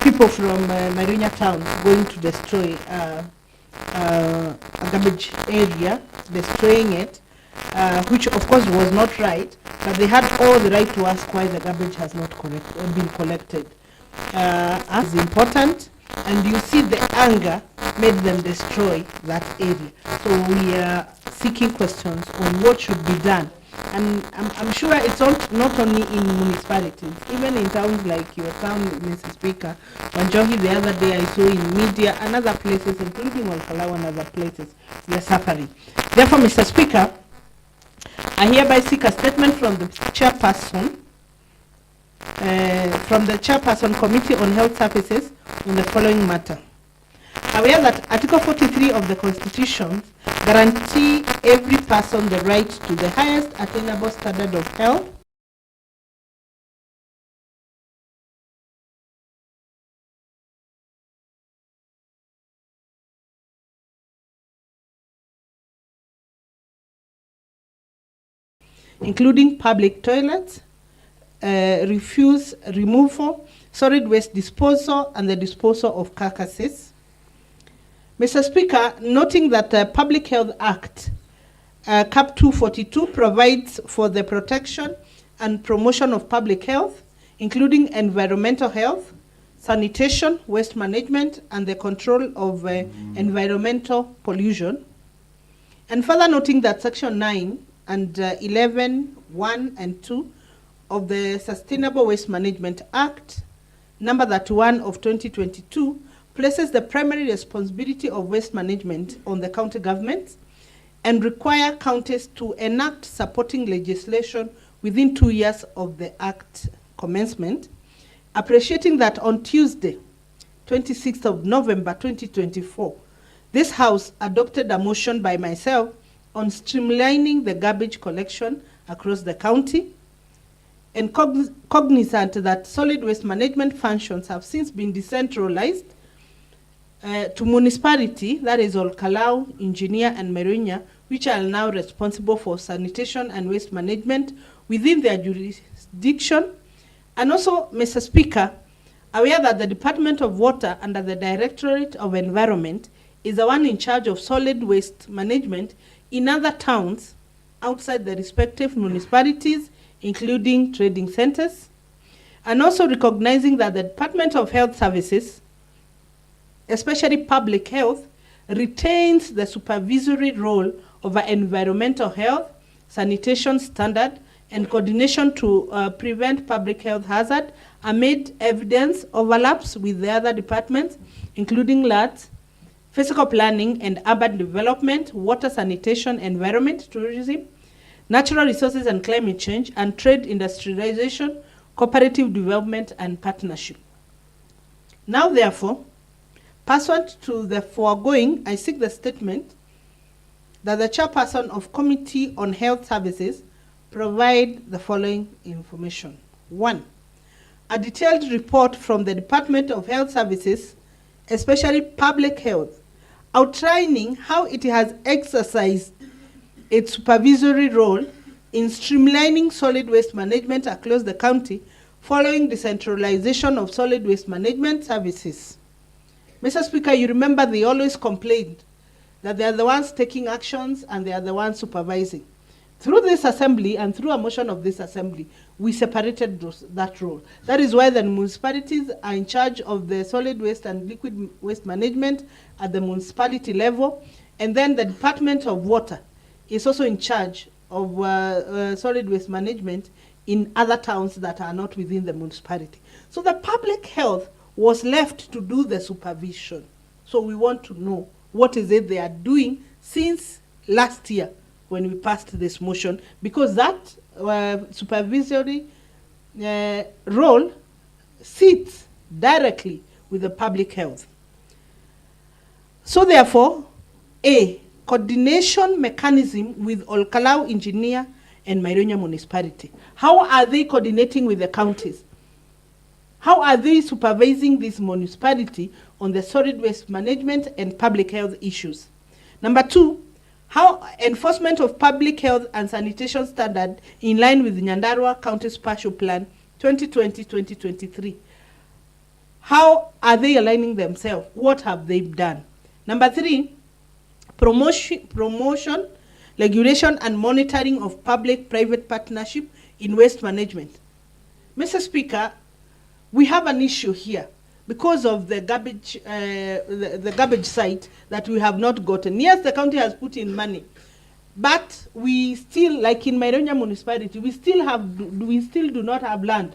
people from Marinya town going to destroy a garbage area, destroying it, which of course was not right, but they had all the right to ask why the garbage has not been collected. As important, and you see the anger made them destroy that area. So we are seeking questions on what should be done. And I'm sure it's not only in municipalities, even in towns like your town, Mr. Speaker, Wanjohi the other day I saw in media and other places, including Olkalau and other places, they're suffering. Therefore, Mr. Speaker, I hereby seek a statement from the chairperson, Committee on Health Services on the following matter. Aware that Article 43 of the Constitution guarantee every person the right to the highest attainable standard of health, including public toilets, refuse removal, solid waste disposal, and the disposal of carcasses. Mr. Speaker, noting that the Public Health Act, Cap 242, provides for the protection and promotion of public health, including environmental health, sanitation, waste management, and the control of environmental pollution. And further noting that Section 9 and 11, 1 and 2 of the Sustainable Waste Management Act, number 31 of 2022, places the primary responsibility of waste management on the county government and require counties to enact supporting legislation within 2 years of the Act commencement. Appreciating that on Tuesday, 26th of November 2024, this House adopted a motion by myself on streamlining the garbage collection across the county, and cognizant that solid waste management functions have since been decentralized, to municipality, that is Olkalau, Engineer, and Meronya, which are now responsible for sanitation and waste management within their jurisdiction. And also, Mr. Speaker, aware that the Department of Water under the Directorate of Environment is the one in charge of solid waste management in other towns outside the respective municipalities, including trading centers, and also recognizing that the Department of Health Services, especially public health, retains the supervisory role over environmental health, sanitation standard, and coordination to prevent public health hazard amid evidence overlaps with the other departments, including LATS, physical planning and urban development, water sanitation, environment, tourism, natural resources and climate change, and trade industrialization, cooperative development, and partnership. Now, therefore, pursuant to the foregoing, I seek the statement that the chairperson of Committee on Health Services provide the following information. 1, a detailed report from the Department of Health Services, especially public health, outlining how it has exercised its supervisory role in streamlining solid waste management across the county following decentralization of solid waste management services. Mr. Speaker, you remember they always complained that they are the ones taking actions and they are the ones supervising. Through this assembly and through a motion of this assembly, we separated that role. That is why the municipalities are in charge of the solid waste and liquid waste management at the municipality level, and then the Department of Water is also in charge of solid waste management in other towns that are not within the municipality. So the public health was left to do the supervision. So we want to know what is it they are doing since last year when we passed this motion, because that supervisory role sits directly with the public health. So therefore, A, coordination mechanism with Olkalau Engineer and Meronya Municipality. How are they coordinating with the counties? How are they supervising this municipality on the solid waste management and public health issues? Number 2, how enforcement of public health and sanitation standard in line with the Nyandarua County Spatial Plan 2020-2023. How are they aligning themselves? What have they done? Number 3, promotion, regulation, and monitoring of public-private partnership in waste management. Mr. Speaker, we have an issue here because of the garbage, the garbage site that we have not gotten. Yes, the county has put in money, but we still, like in Meronya municipality, we still do not have land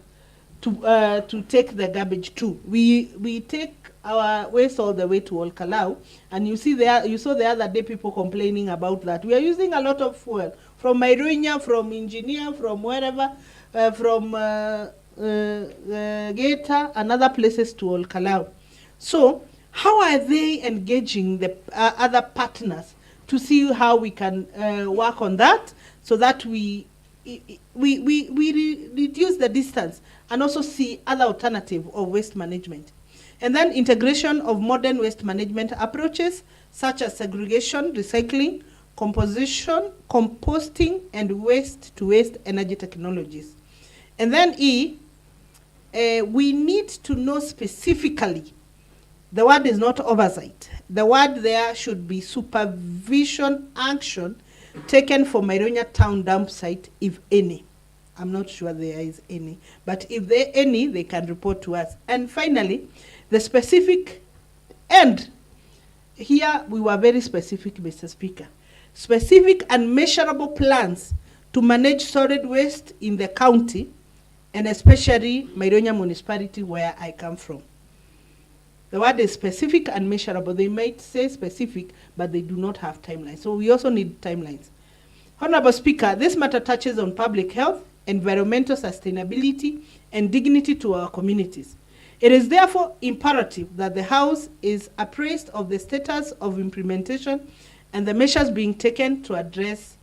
to take the garbage to. We take our waste all the way to Olkalau, and you saw the other day people complaining about that. We are using a lot of fuel from Meronya, from Engineer, from wherever, from Geta and other places to Olkalau. So how are they engaging the other partners to see how we can work on that so that we reduce the distance and also see other alternative of waste management? And then integration of modern waste management approaches such as segregation, recycling, composition, composting, and waste-to-waste energy technologies. And then E, we need to know specifically, the word is not oversight. The word there should be supervision action taken for Meronya town dump site, if any. I'm not sure there is any, but if there any, they can report to us. And finally, the specific, and here we were very specific, Mr. Speaker, specific and measurable plans to manage solid waste in the county, and especially Meronya municipality where I come from. The word is specific and measurable. They might say specific, but they do not have timelines. So we also need timelines. Honorable Speaker, this matter touches on public health, environmental sustainability, and dignity to our communities. It is therefore imperative that the House is appraised of the status of implementation and the measures being taken to address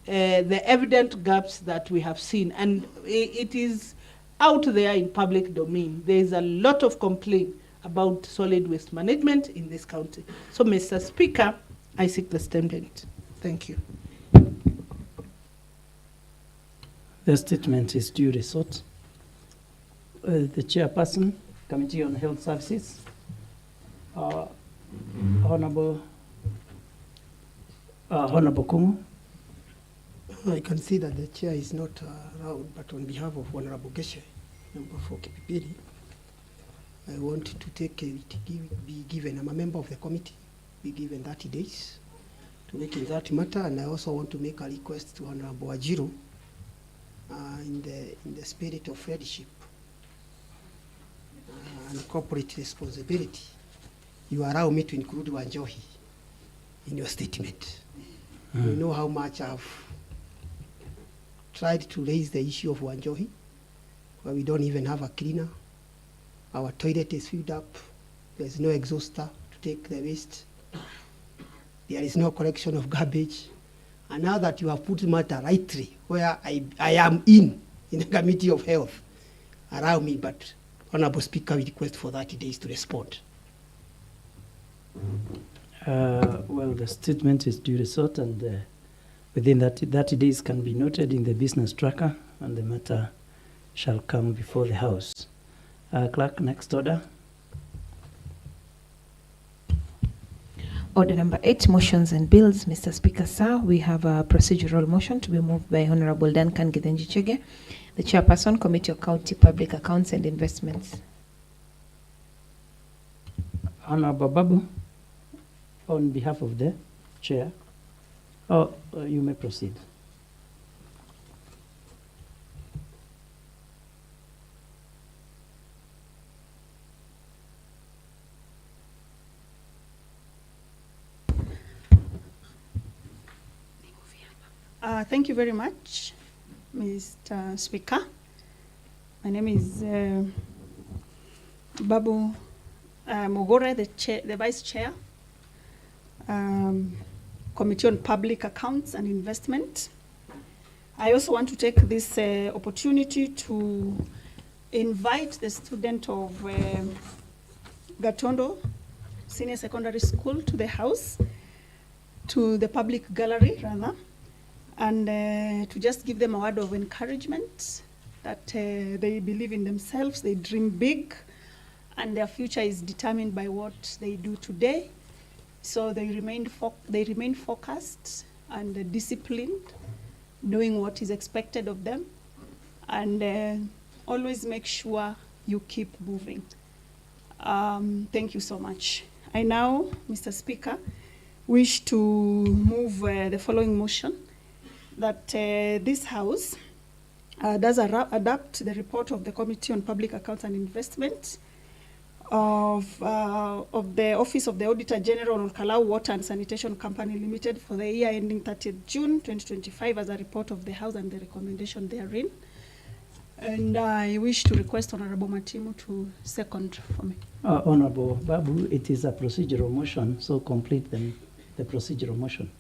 the evident gaps that we have seen. And it is out there in public domain. There is a lot of complaint about solid waste management in this county. So, Mr. Speaker, I seek the statement. Thank you. The statement is duly sought. The chairperson, Committee on Health Services, Honorable Kungu. I can see that the chair is not around, but on behalf of Honorable Geshe, number 4 Kipipiri, I want to take it, be given, I'm a member of the committee, be given 30 days to look in that matter, and I also want to make a request to Honorable Ajiro in the spirit of leadership and corporate responsibility. You allow me to include Wanjohi in your statement. You know how much I've tried to raise the issue of Wanjohi, where we don't even have a cleaner. Our toilet is filled up. There's no exhauster to take the waste. There is no collection of garbage. And now that you have put the matter rightly, where I am in the Committee of Health, allow me, but Honorable Speaker, we request for 30 days to respond. Well, the statement is duly sought, and within that 30 days can be noted in the business tracker, and the matter shall come before the House. Clerk, next order. Order number 8, motions and bills. Mr. Speaker, sir, we have a procedural motion to be moved by Honorable Duncan Githinji Chege, the Chairperson, Committee of County Public Accounts and Investments. Honorable Babu, on behalf of the Chair. You may proceed. Thank you very much, Mr. Speaker. My name is Babu Mogore, the Vice Chair, Committee on Public Accounts and Investment. I also want to take this opportunity to invite the student of Gatondo Senior Secondary School to the house, to the public gallery rather, and to just give them a word of encouragement that they believe in themselves, they dream big, and their future is determined by what they do today. So they remain focused and disciplined, knowing what is expected of them, and always make sure you keep moving. Thank you so much. I now, Mr. Speaker, wish to move the following motion, that this House does adopt the report of the Committee on Public Accounts and Investment of the Office of the Auditor General on Kalau Water and Sanitation Company Limited for the year ending 30th June 2025 as a report of the House and the recommendation therein. And I wish to request Honorable Matimu to second for me. Honorable Babu, it is a procedural motion, so complete the procedural motion.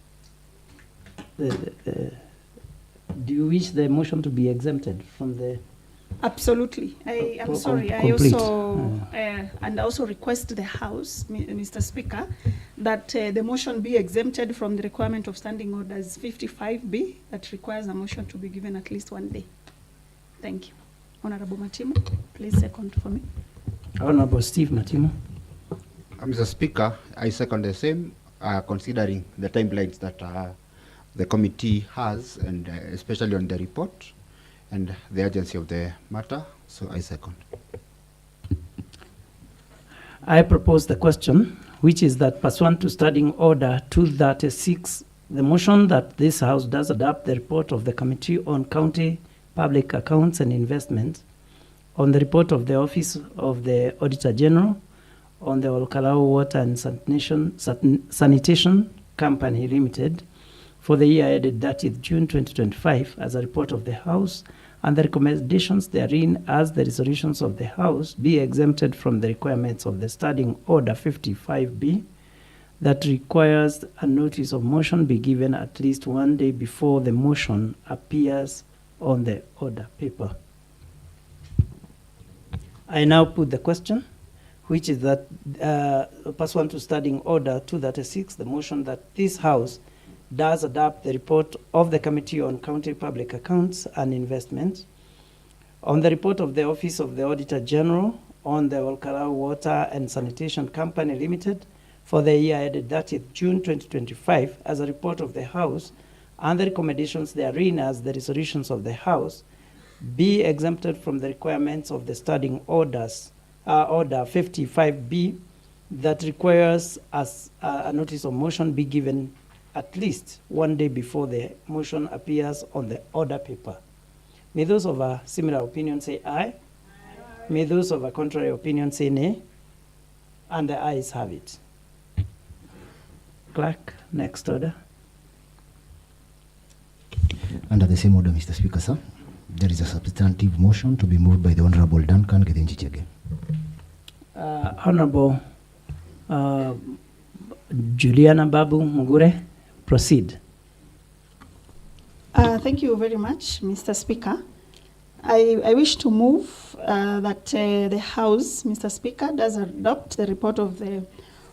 Do you wish the motion to be exempted from the... Absolutely. I am sorry. I also and also request the House, Mr. Speaker, that the motion be exempted from the requirement of Standing Orders 55B that requires a motion to be given at least 1 day. Thank you. Honorable Matimu, please second for me. Honorable Steve Matimu. Mr. Speaker, I second the same, considering the timelines that the committee has, and especially on the report and the urgency of the matter. So I second. I propose the question, which is that pursuant to Standing Order 236, the motion that this House does adopt the report of the Committee on County Public Accounts and Investments on the report of the Office of the Auditor General on the Olkalau Water and Sanitation Company Limited for the year ended 30th June 2025 as a report of the House, and the recommendations therein as the resolutions of the House be exempted from the requirements of the Standing Order 55B that requires a notice of motion be given at least 1 day before the motion appears on the order paper. I now put the question, which is that pursuant to Standing Order 236, the motion that this House does adopt the report of the Committee on County Public Accounts and Investments on the report of the Office of the Auditor General on the Olkalau Water and Sanitation Company Limited for the year ended 30th June 2025 as a report of the House, and the recommendations therein as the resolutions of the House be exempted from the requirements of the Standing Orders, Order 55B, that requires us a notice of motion be given at least 1 day before the motion appears on the order paper. May those of a similar opinion say aye. May those of a contrary opinion say nay. And the ayes have it. Clerk, next order. Under the same order, Mr. Speaker, sir, there is a substantive motion to be moved by the Honorable Duncan Gethenji Chege. Honorable Juliana Babu Mugure, proceed. Thank you very much, Mr. Speaker. I wish to move that the House, Mr. Speaker, does adopt the report of the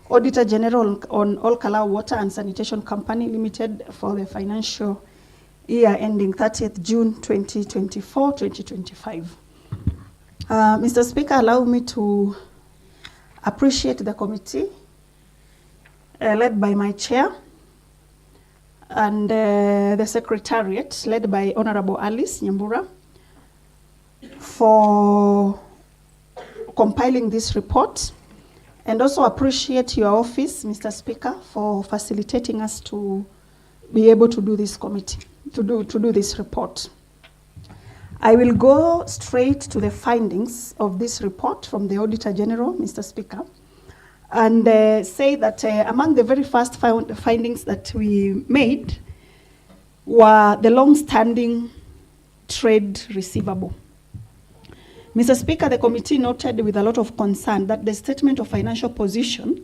Auditor General on Olkalau Water and Sanitation Company Limited for the financial year ending 30th June 2024-2025. Mr. Speaker, allow me to appreciate the committee led by my chair and the secretariat led by Honorable Alice Nyambura for compiling this report, and also appreciate your office, Mr. Speaker, for facilitating us to be able to do this committee, to do this report. I will go straight to the findings of this report from the Auditor General, Mr. Speaker, and say that among the very first findings that we made were the long-standing trade receivable. Mr. Speaker, the committee noted with a lot of concern that the statement of financial position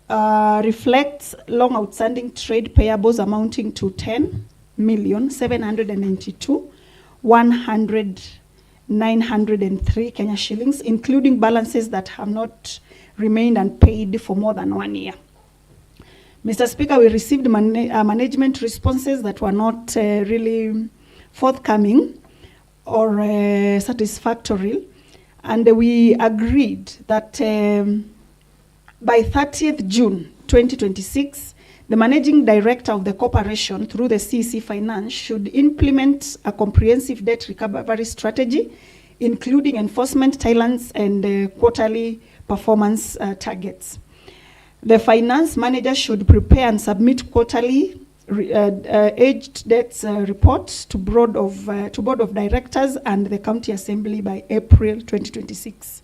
reflects long outstanding trade payables amounting to 10,792,903 Kenya shillings, including balances that have not remained unpaid for more than 1 year. Mr. Speaker, we received management responses that were not really forthcoming or satisfactory, and we agreed that by 30th June 2026, the Managing Director of the corporation through the CEC Finance should implement a comprehensive debt recovery strategy, including enforcement timelines and quarterly performance targets. The finance manager should prepare and submit quarterly aged debts reports to board of directors and the county assembly by April 2026.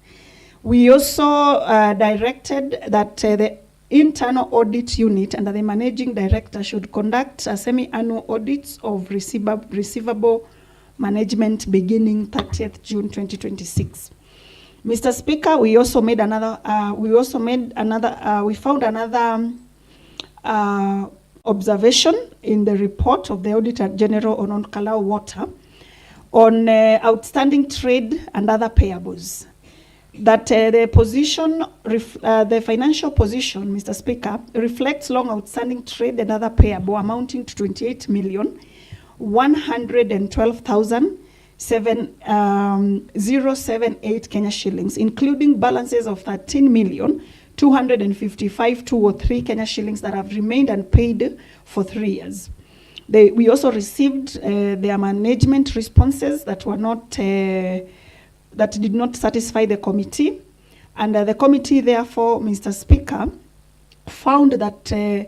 We also directed that the internal audit unit under the managing director should conduct a semi-annual audits of receivable management beginning 30th June 2026. Mr. Speaker, we also made another. We found another observation in the report of the Auditor General on Olkalau Water on outstanding trade and other payables. That the financial position, Mr. Speaker, reflects long outstanding trade and other payable amounting to 28,112,078 Kenya shillings, including balances of 13,255,203 Kenya shillings that have remained unpaid for 3 years. We also received their management responses that were not that did not satisfy the committee, and the committee therefore, Mr. Speaker, found that the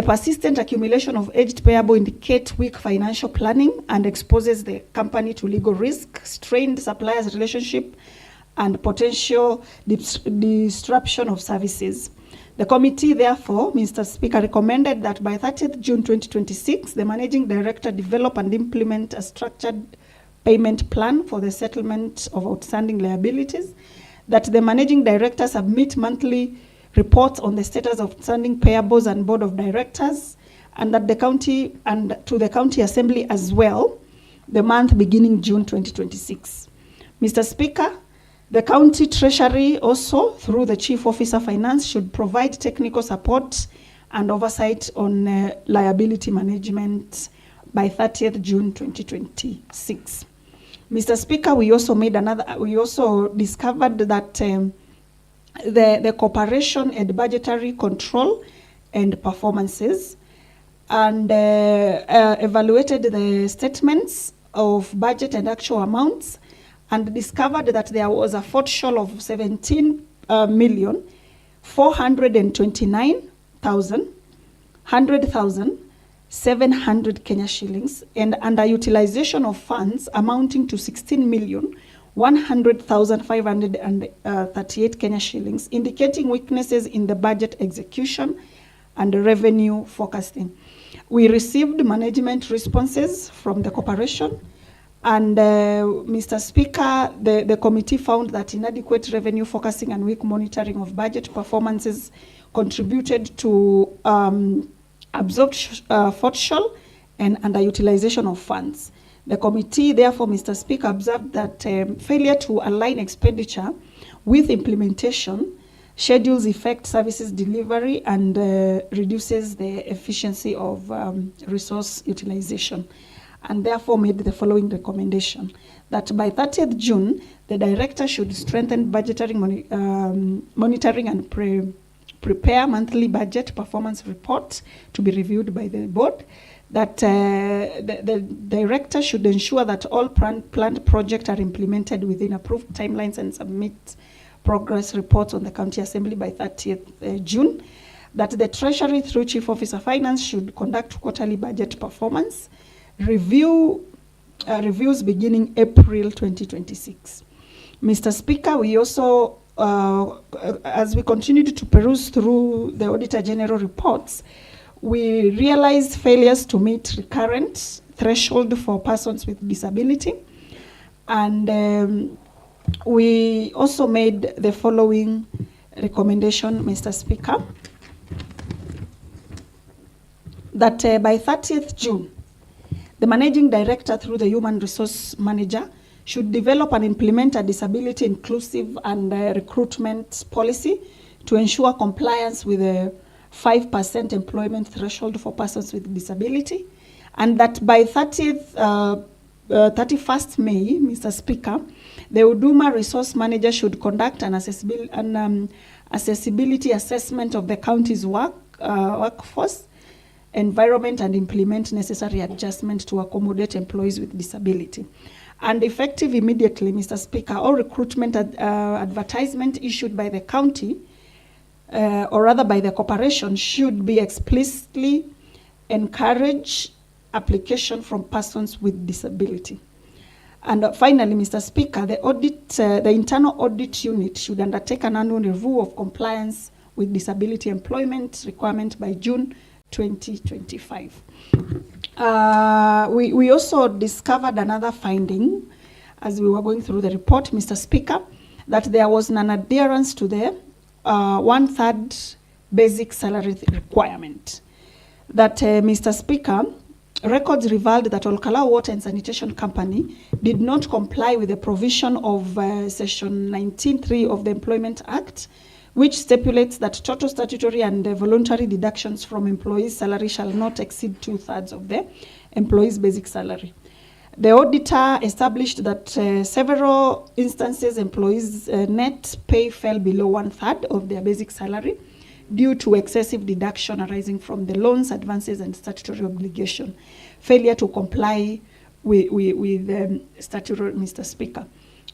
persistent accumulation of aged payable indicate weak financial planning and exposes the company to legal risk, strained suppliers relationship, and potential disruption of services. The committee therefore, Mr. Speaker, recommended that by 30th June 2026, the managing director develop and implement a structured payment plan for the settlement of outstanding liabilities, that the managing director submit monthly reports on the status of outstanding payables and board of directors, and that the county and to the county assembly as well, the month beginning June 2026. Mr. Speaker, The county treasury also, through the chief officer finance, should provide technical support and oversight on liability management by 30th June 2026. Mr. Speaker, we also discovered that the cooperation and budgetary control and performances, and evaluated the statements of budget and actual amounts, and discovered that there was a shortfall of 17,429,100,700 Kenya shillings, and underutilization of funds amounting to 16,100,538 Kenya shillings, indicating weaknesses in the budget execution and revenue forecasting. We received management responses from the corporation, and Mr. Speaker, the committee found that inadequate revenue forecasting and weak monitoring of budget performances contributed to absorbed shortfall and underutilization of funds. The committee, therefore, Mr. Speaker, observed that failure to align expenditure with implementation schedules affect services delivery and reduces the efficiency of resource utilization, and therefore made the following recommendation: that by 30th June, the director should strengthen budgetary monitoring and prepare monthly budget performance report to be reviewed by the board. That the director should ensure that all planned projects are implemented within approved timelines and submit progress reports on the county assembly by 30th June. That the treasury through chief officer finance should conduct quarterly budget performance reviews beginning April 2026. Mr. Speaker, we also, as we continued to peruse through the Auditor General reports, we realized failures to meet recurrent threshold for persons with disability, and we also made the following recommendation, Mr. Speaker, that by 30th June, the managing director through the human resource manager should develop and implement a disability inclusive and recruitment policy to ensure compliance with the 5% employment threshold for persons with disability, and that by 31st May, Mr. Speaker, the Huduma resource manager should conduct an accessibility assessment of the county's workforce environment and implement necessary adjustment to accommodate employees with disability. And effective immediately, Mr. Speaker, all recruitment advertisement issued by the county or rather by the corporation should be explicitly encourage application from persons with disability. And finally, Mr. Speaker, the internal audit unit should undertake an annual review of compliance with disability employment requirement by June 2025. We also discovered another finding as we were going through the report, Mr. Speaker, that there was non-adherence to the 1/3 basic salary requirement. That, Mr. Speaker, records revealed that Olkalau Water and Sanitation Company did not comply with the provision of Section 19(3) of the Employment Act, which stipulates that total statutory and voluntary deductions from employees' salary shall not exceed 2/3 of the employee's basic salary. The auditor established that several instances employees' net pay fell below 1/3 of their basic salary due to excessive deduction arising from the loans, advances, and statutory obligation, failure to comply with statutory, Mr. Speaker.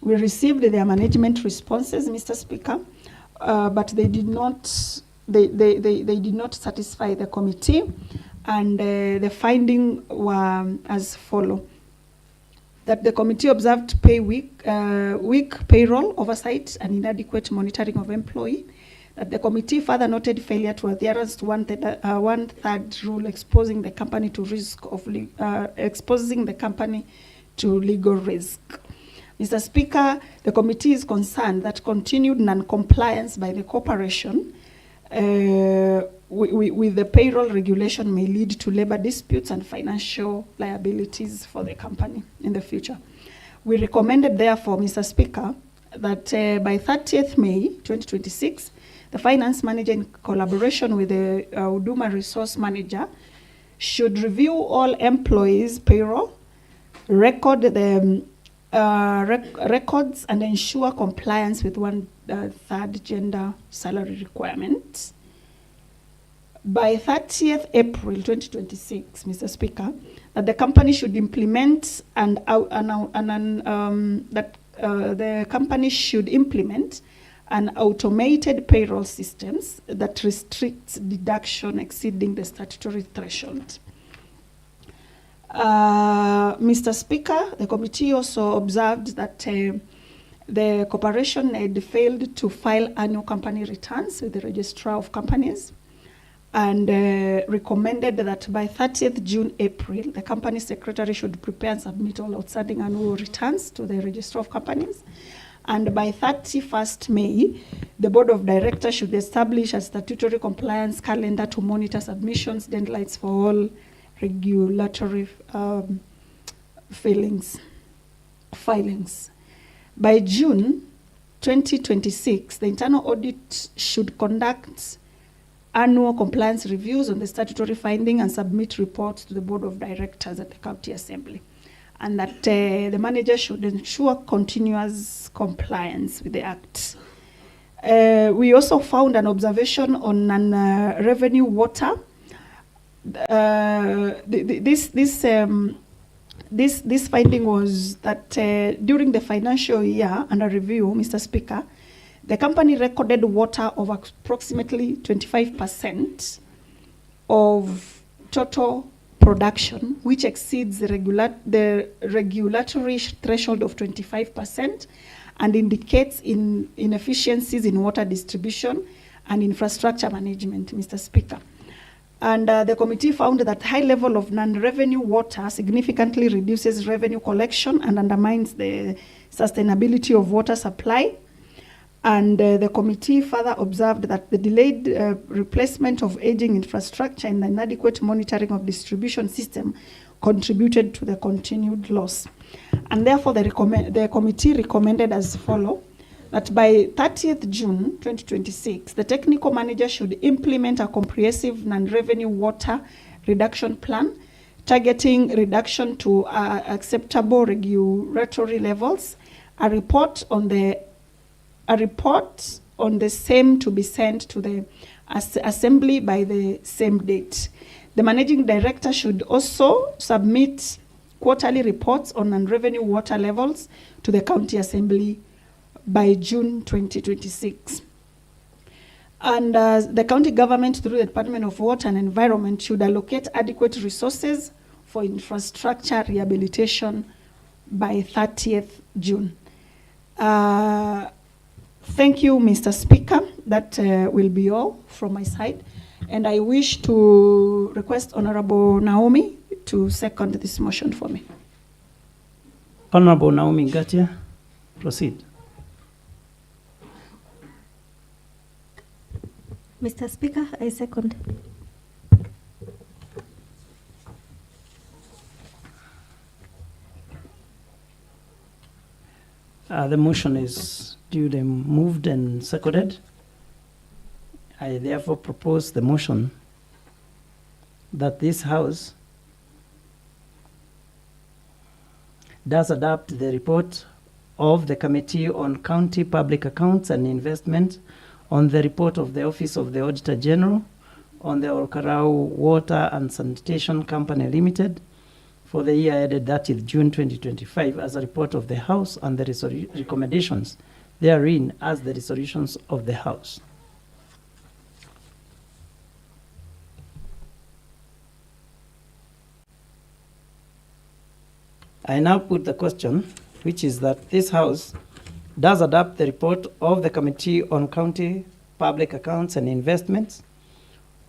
We received their management responses, Mr. Speaker, but they did not satisfy the committee, and the finding were as follow: that the committee observed weak payroll oversight and inadequate monitoring of employee. That the committee further noted failure to adherence to 1/3 rule, exposing the company to legal risk. Mr. Speaker, the committee is concerned that continued non-compliance by the corporation with the payroll regulation may lead to labor disputes and financial liabilities for the company in the future. We recommended, therefore, Mr. Speaker, that by 30th May 2026, the finance manager, in collaboration with the Huduma resource manager, should review all employees' payroll, record the records, and ensure compliance with one-third gender salary requirements. By 30th April 2026, Mr. Speaker, that the company should implement the company should implement an automated payroll systems that restricts deduction exceeding the statutory threshold. Mr. Speaker, the committee also observed that the corporation had failed to file annual company returns with the registrar of companies, and recommended that by 30th June, April, the company secretary should prepare and submit all outstanding annual returns to the registrar of companies. And by 31st May, the board of directors should establish a statutory compliance calendar to monitor submissions, deadlines for all regulatory filings. By June 2026, the internal audit should conduct annual compliance reviews on the statutory finding and submit reports to the board of directors at the county assembly, and that the manager should ensure continuous compliance with the act. We also found an observation on non-revenue water. This finding was that during the financial year under review, Mr. Speaker, the company recorded water of approximately 25% of total production, which exceeds the regulatory threshold of 25% and indicates inefficiencies in water distribution and infrastructure management, Mr. Speaker. And the committee found that high level of non-revenue water significantly reduces revenue collection and undermines the sustainability of water supply. And the committee further observed that the delayed replacement of aging infrastructure and the inadequate monitoring of distribution system contributed to the continued loss. And therefore, the committee recommended as follows, that by 30th June 2026, the technical manager should implement a comprehensive non-revenue water reduction plan, targeting reduction to acceptable regulatory levels, a report on the same to be sent to the assembly by the same date. The managing director should also submit quarterly reports on non-revenue water levels to the county assembly by June 2026. And the county government, through the Department of Water and Environment, should allocate adequate resources for infrastructure rehabilitation by 30th June. Thank you, Mr. Speaker. That will be all from my side. And I wish to request Honorable Naomi to second this motion for me. Honorable Naomi Ngatia, proceed. Mr. Speaker, I second. The motion is duly moved and seconded. I therefore propose the motion that this House does adopt the report of the Committee on County Public Accounts and Investment on the report of the Office of the Auditor General on the Olkarau Water and Sanitation Company Limited for the year ended 30th June 2025 as a report of the House and the recommendations therein as the resolutions of the House. I now put the question, which is that this House does adopt the report of the Committee on County Public Accounts and Investments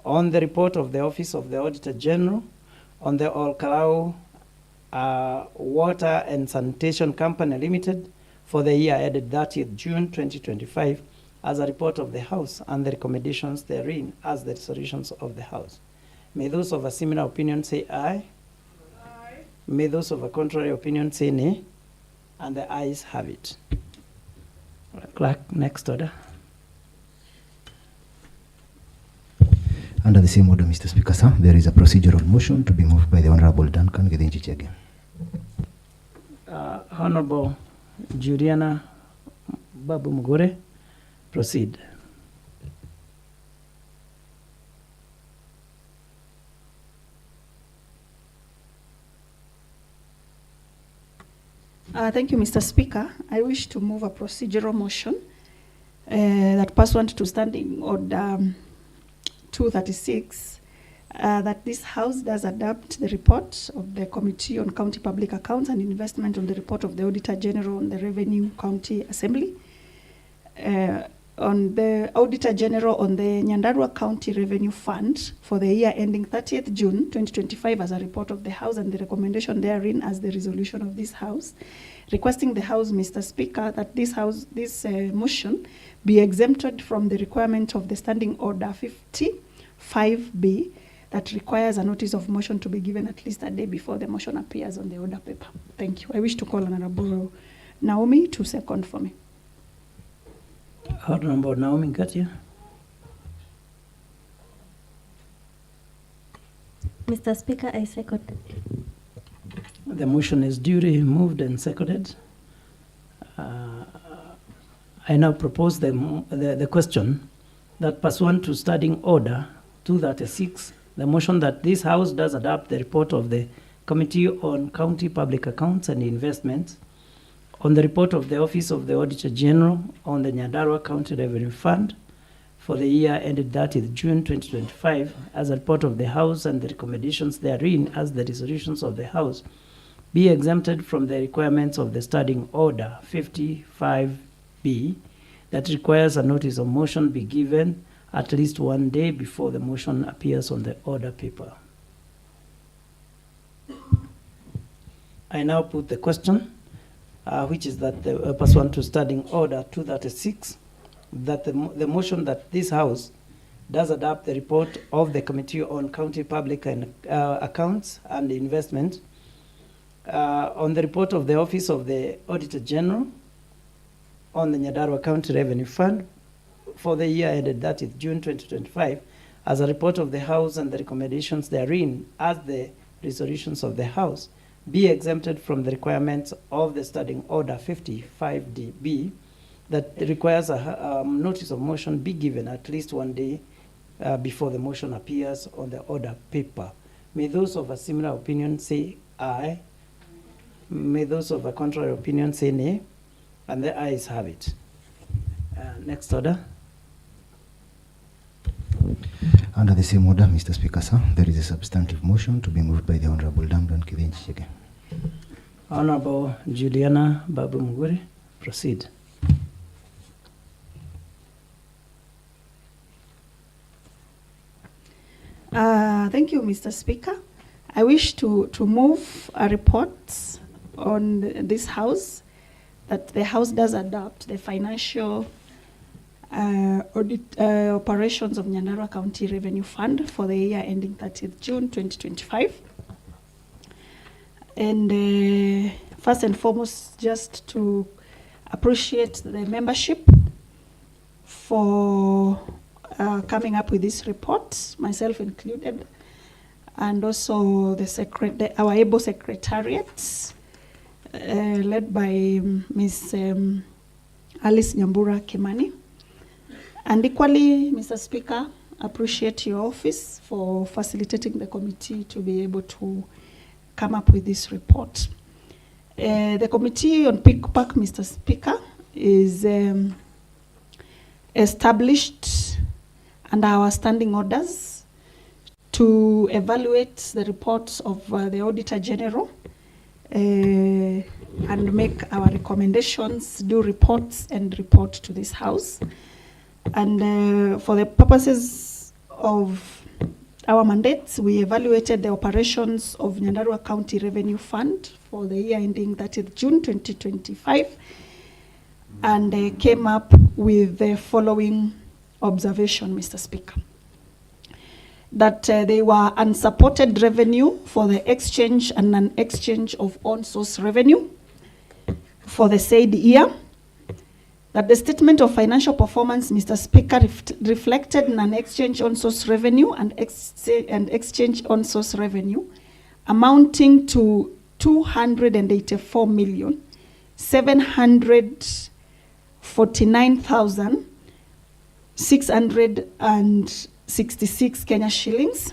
on the report of the Office of the Auditor General on the Olkarau Water and Sanitation Company Limited for the year ended 30th June 2025 as a report of the House and the recommendations therein as the resolutions of the House. May those of a similar opinion say aye. Aye. May those of a contrary opinion say nay. And the ayes have it. Clerk, next order. Under the same order, Mr. Speaker, sir, there is a procedural motion to be moved by the Honorable Duncan Githinji Chege. Honorable Juliana Babu Mugure, proceed. Thank you, Mr. Speaker. I wish to move a procedural motion that pursuant to Standing Order 236, that this House does adopt the report of the Committee on County Public Accounts and Investment on the report of the Auditor General on the Revenue County Assembly, on the Auditor General on the Nyandarua County Revenue Fund for the year ending 30th June 2025 as a report of the House and the recommendation therein as the resolution of this House, requesting the House, Mr. Speaker, that this motion be exempted from the requirement of the Standing Order 55B that requires a notice of motion to be given at least a day before the motion appears on the order paper. Thank you. I wish to call Honorable Naomi to second for me. Honorable Naomi Ngatia. Mr. Speaker, I second. The motion is duly moved and seconded. I now propose the question that pursuant to Standing Order 236, the motion that this House does adopt the report of the Committee on County Public Accounts and Investments on the report of the Office of the Auditor General on the Nyandarua County Revenue Fund for the year ended 30th June 2025 as a report of the House and the recommendations therein as the resolutions of the House be exempted from the requirements of the Standing Order 55B that requires a notice of motion be given at least one day before the motion appears on the order paper. I now put the question, which is that pursuant to Standing Order 236, that the motion that this House does adopt the report of the Committee on County Public Accounts and Investment on the report of the Office of the Auditor General on the Nyandarua County Revenue Fund for the year ended 30th June 2025 as a report of the House and the recommendations therein as the resolutions of the House be exempted from the requirements of the Standing Order 55DB that requires a notice of motion be given at least one day before the motion appears on the order paper. May those of a similar opinion say aye. May those of a contrary opinion say nay. And the ayes have it. Next order. Under the same order, Mr. Speaker, sir, there is a substantive motion to be moved by the Honorable Duncan Githinji Chege. Honorable Juliana Babu Mugure, proceed. Thank you, Mr. Speaker. I wish to move a report on this House that the House does adopt the financial audit operations of Nyandarua County Revenue Fund for the year ending 30th June 2025. And first and foremost, just to appreciate the membership for coming up with this report, myself included, and also our able secretariat, led by Ms. Alice Nyambura Kimani. And equally, Mr. Speaker, appreciate your office for facilitating the committee to be able to come up with this report. The Committee on PICPAC, Mr. Speaker, is established under our standing orders to evaluate the reports of the Auditor General and make our recommendations, do reports, and report to this House. And for the purposes of our mandates, we evaluated the operations of Nyandarua County Revenue Fund for the year ending 30th June 2025 and came up with the following observation, Mr. Speaker. That they were unsupported revenue for the exchange and non-exchange of on-source revenue for the said year. that the statement of financial performance, Mr. Speaker, reflected non-exchange on-source revenue and exchange on-source revenue amounting to 284,749,666 Kenya shillings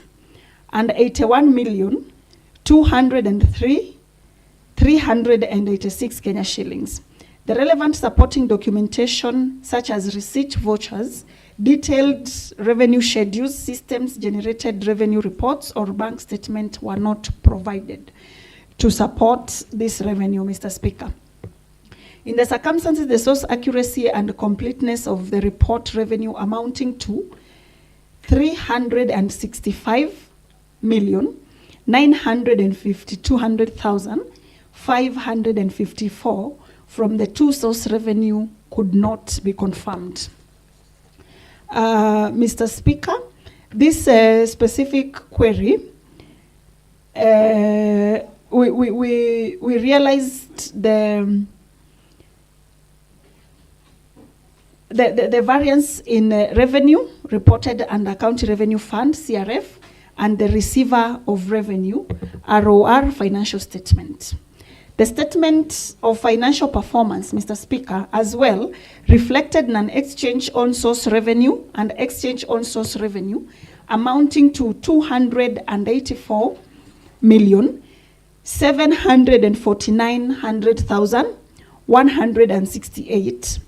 and 81,203,386 Kenya shillings. The relevant supporting documentation, such as receipt vouchers, detailed revenue schedules, systems generated revenue reports, or bank statement were not provided to support this revenue, Mr. Speaker. In the circumstances, the source accuracy and completeness of the report revenue amounting to 365,952,554 from the two source revenue could not be confirmed. Mr. Speaker, this specific query, we realized the variance in revenue reported under County Revenue Fund, CRF, and the receiver of revenue, ROR, financial statement. The statement of financial performance, Mr. Speaker, as well reflected non-exchange on-source revenue and exchange on-source revenue amounting to 284,749,168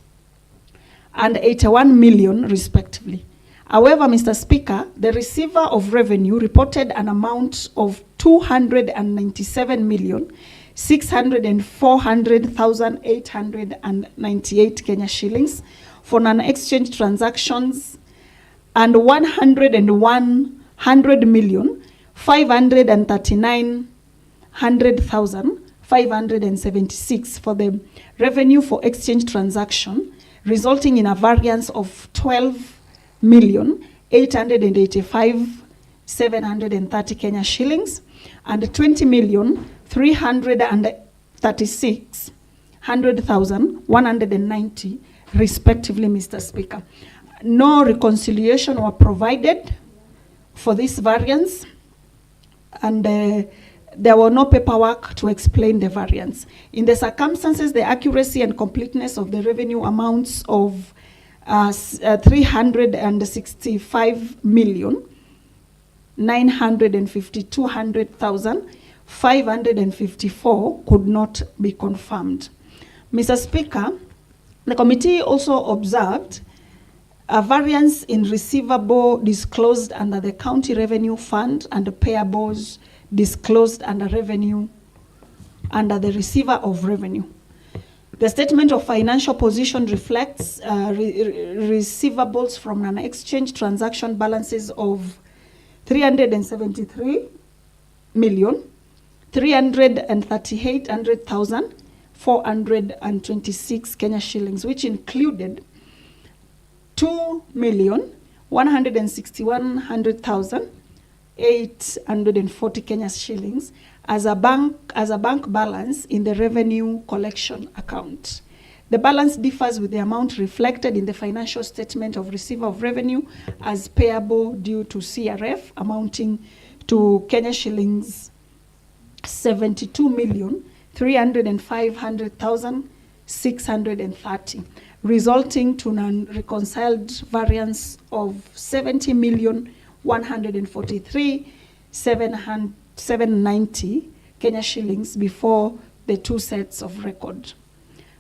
and 81 million respectively. However, Mr. Speaker, the receiver of revenue reported an amount of 297,604,898 Kenya shillings for non-exchange transactions and 101,539,576 for the revenue for exchange transaction, resulting in a variance of 12,885,730 Kenya shillings and 20,336,190 respectively, Mr. Speaker. No reconciliation were provided for this variance, and there were no paperwork to explain the variance. In the circumstances, the accuracy and completeness of the revenue amounts of 365,952,554 could not be confirmed. Mr. Speaker, the committee also observed a variance in receivable disclosed under the County Revenue Fund and the payables disclosed under revenue under the receiver of revenue. The statement of financial position reflects receivables from non-exchange transaction balances of 373,338,426 Kenya shillings, which included 2,161,840 Kenya shillings as a bank balance in the revenue collection account. The balance differs with the amount reflected in the financial statement of receiver of revenue as payable due to CRF, amounting to Kenya shillings 72,305,630, resulting to an reconciled variance of 70,143,790 Kenya shillings before the two sets of record.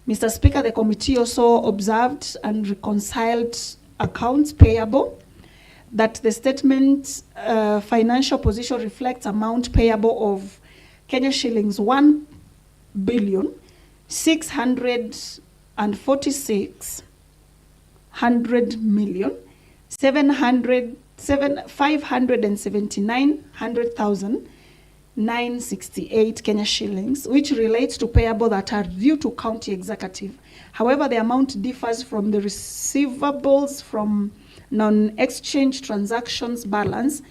Mr. Speaker, the committee also observed and reconciled accounts payable, that the statement financial position reflects amount payable of Kenya shillings 1,646,579,968 Kenya shillings, which relates to payable that are due to county executive. However, the amount differs from the receivables from non-exchange transactions balance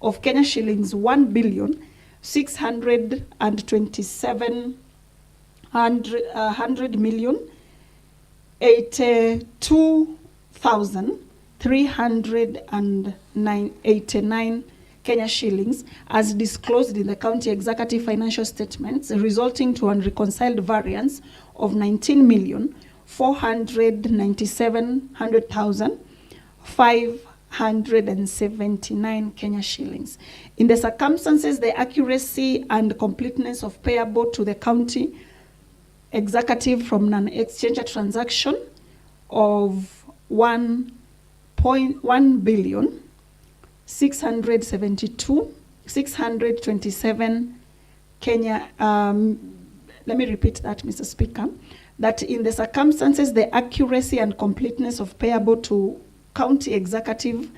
of Kenya shillings 1,627,100,000,8 82,389 Kenya shillings as disclosed in the county executive financial statements, resulting to a reconciled variance of 19,497,579 Kenya shillings. In the circumstances, the accuracy and completeness of payable to the county executive from non-exchange transaction of 1,627 Kenya. Let me repeat that, Mr. Speaker. That in the circumstances, the accuracy and completeness of payable to county executive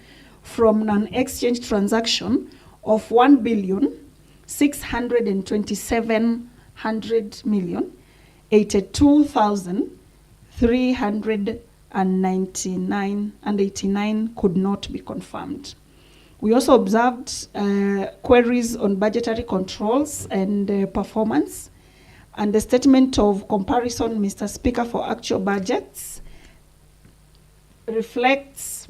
from non-exchange transaction of 1,627,399 could not be confirmed. We also observed queries on budgetary controls and performance, and the statement of comparison, Mr. Speaker, for actual budgets reflects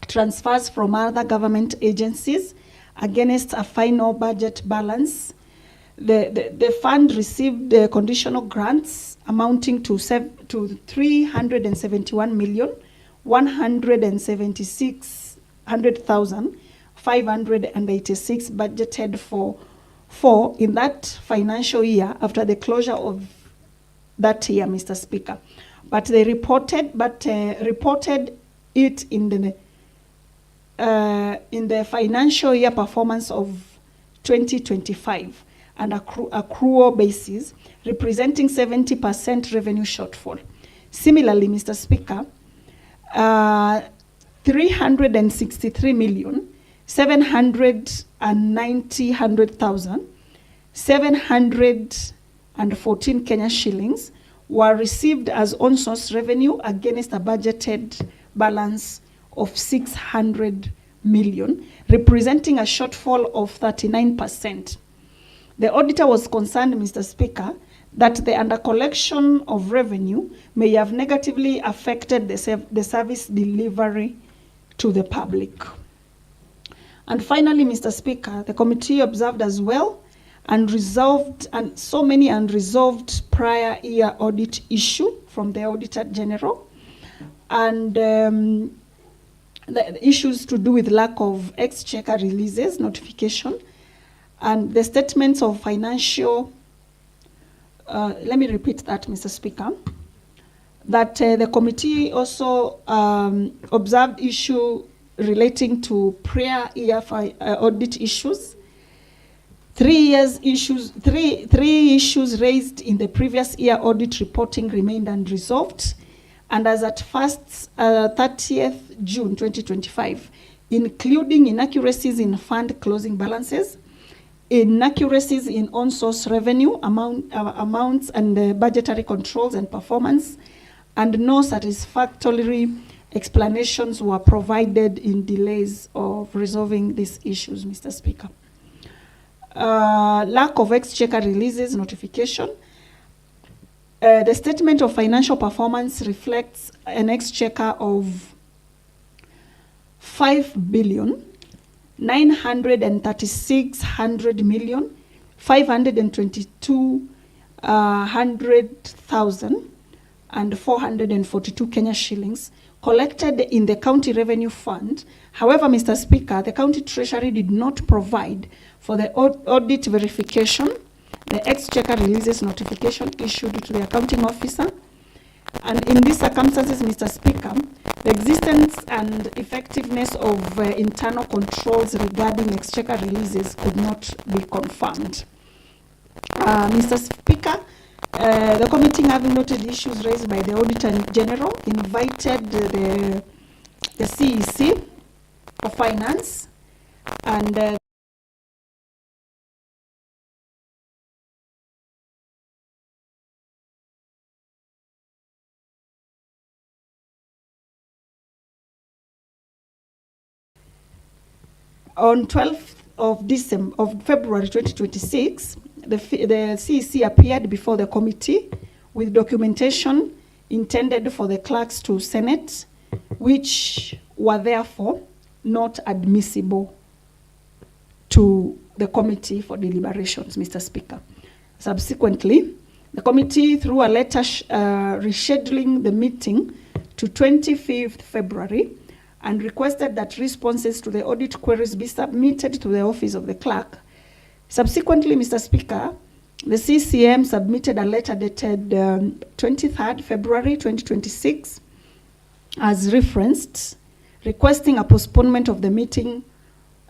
transfers from other government agencies against a final budget balance. The fund received conditional grants amounting to 371,176,586 budgeted for in that financial year after the closure of that year, Mr. Speaker. But they reported it in the financial year performance of 2025 and accrual basis, representing 70% revenue shortfall. Similarly, Mr. Speaker, 363,714 Kenya shillings were received as on-source revenue against a budgeted balance of 600 million, representing a shortfall of 39%. The auditor was concerned, Mr. Speaker, that the under-collection of revenue may have negatively affected the service delivery to the public. And finally, Mr. Speaker, the committee observed as well so many unresolved prior year audit issue from the Auditor General, and the issues to do with lack of exchequer releases, notification, and the statements of financial, let me repeat that, Mr. Speaker, that the committee also observed issue relating to prior year audit issues. Three issues raised in the previous year audit reporting remained unresolved, and as at 30th June 2025, including inaccuracies in fund closing balances, inaccuracies in on-source revenue amounts and budgetary controls and performance, and no satisfactory explanations were provided in delays of resolving these issues, Mr. Speaker. Lack of exchequer releases notification. The statement of financial performance reflects an exchequer of 5,936,522,442 Kenya shillings collected in the county revenue fund. However, Mr. Speaker, the county treasury did not provide for the audit verification, the exchequer releases notification issued to the accounting officer. And in these circumstances, Mr. Speaker, the existence and effectiveness of internal controls regarding exchequer releases could not be confirmed. Mr. Speaker, the committee, having noted issues raised by the Auditor General, invited the CEC of Finance and on 12th of February 2026, the CEC appeared before the committee with documentation intended for the clerks to Senate, which were therefore not admissible to the committee for deliberations, Mr. Speaker. Subsequently, the committee, through a letter rescheduling the meeting to 25th February, and requested that responses to the audit queries be submitted to the office of the clerk. Subsequently, Mr. Speaker, the CCM submitted a letter dated 23rd February 2026, as referenced, requesting a postponement of the meeting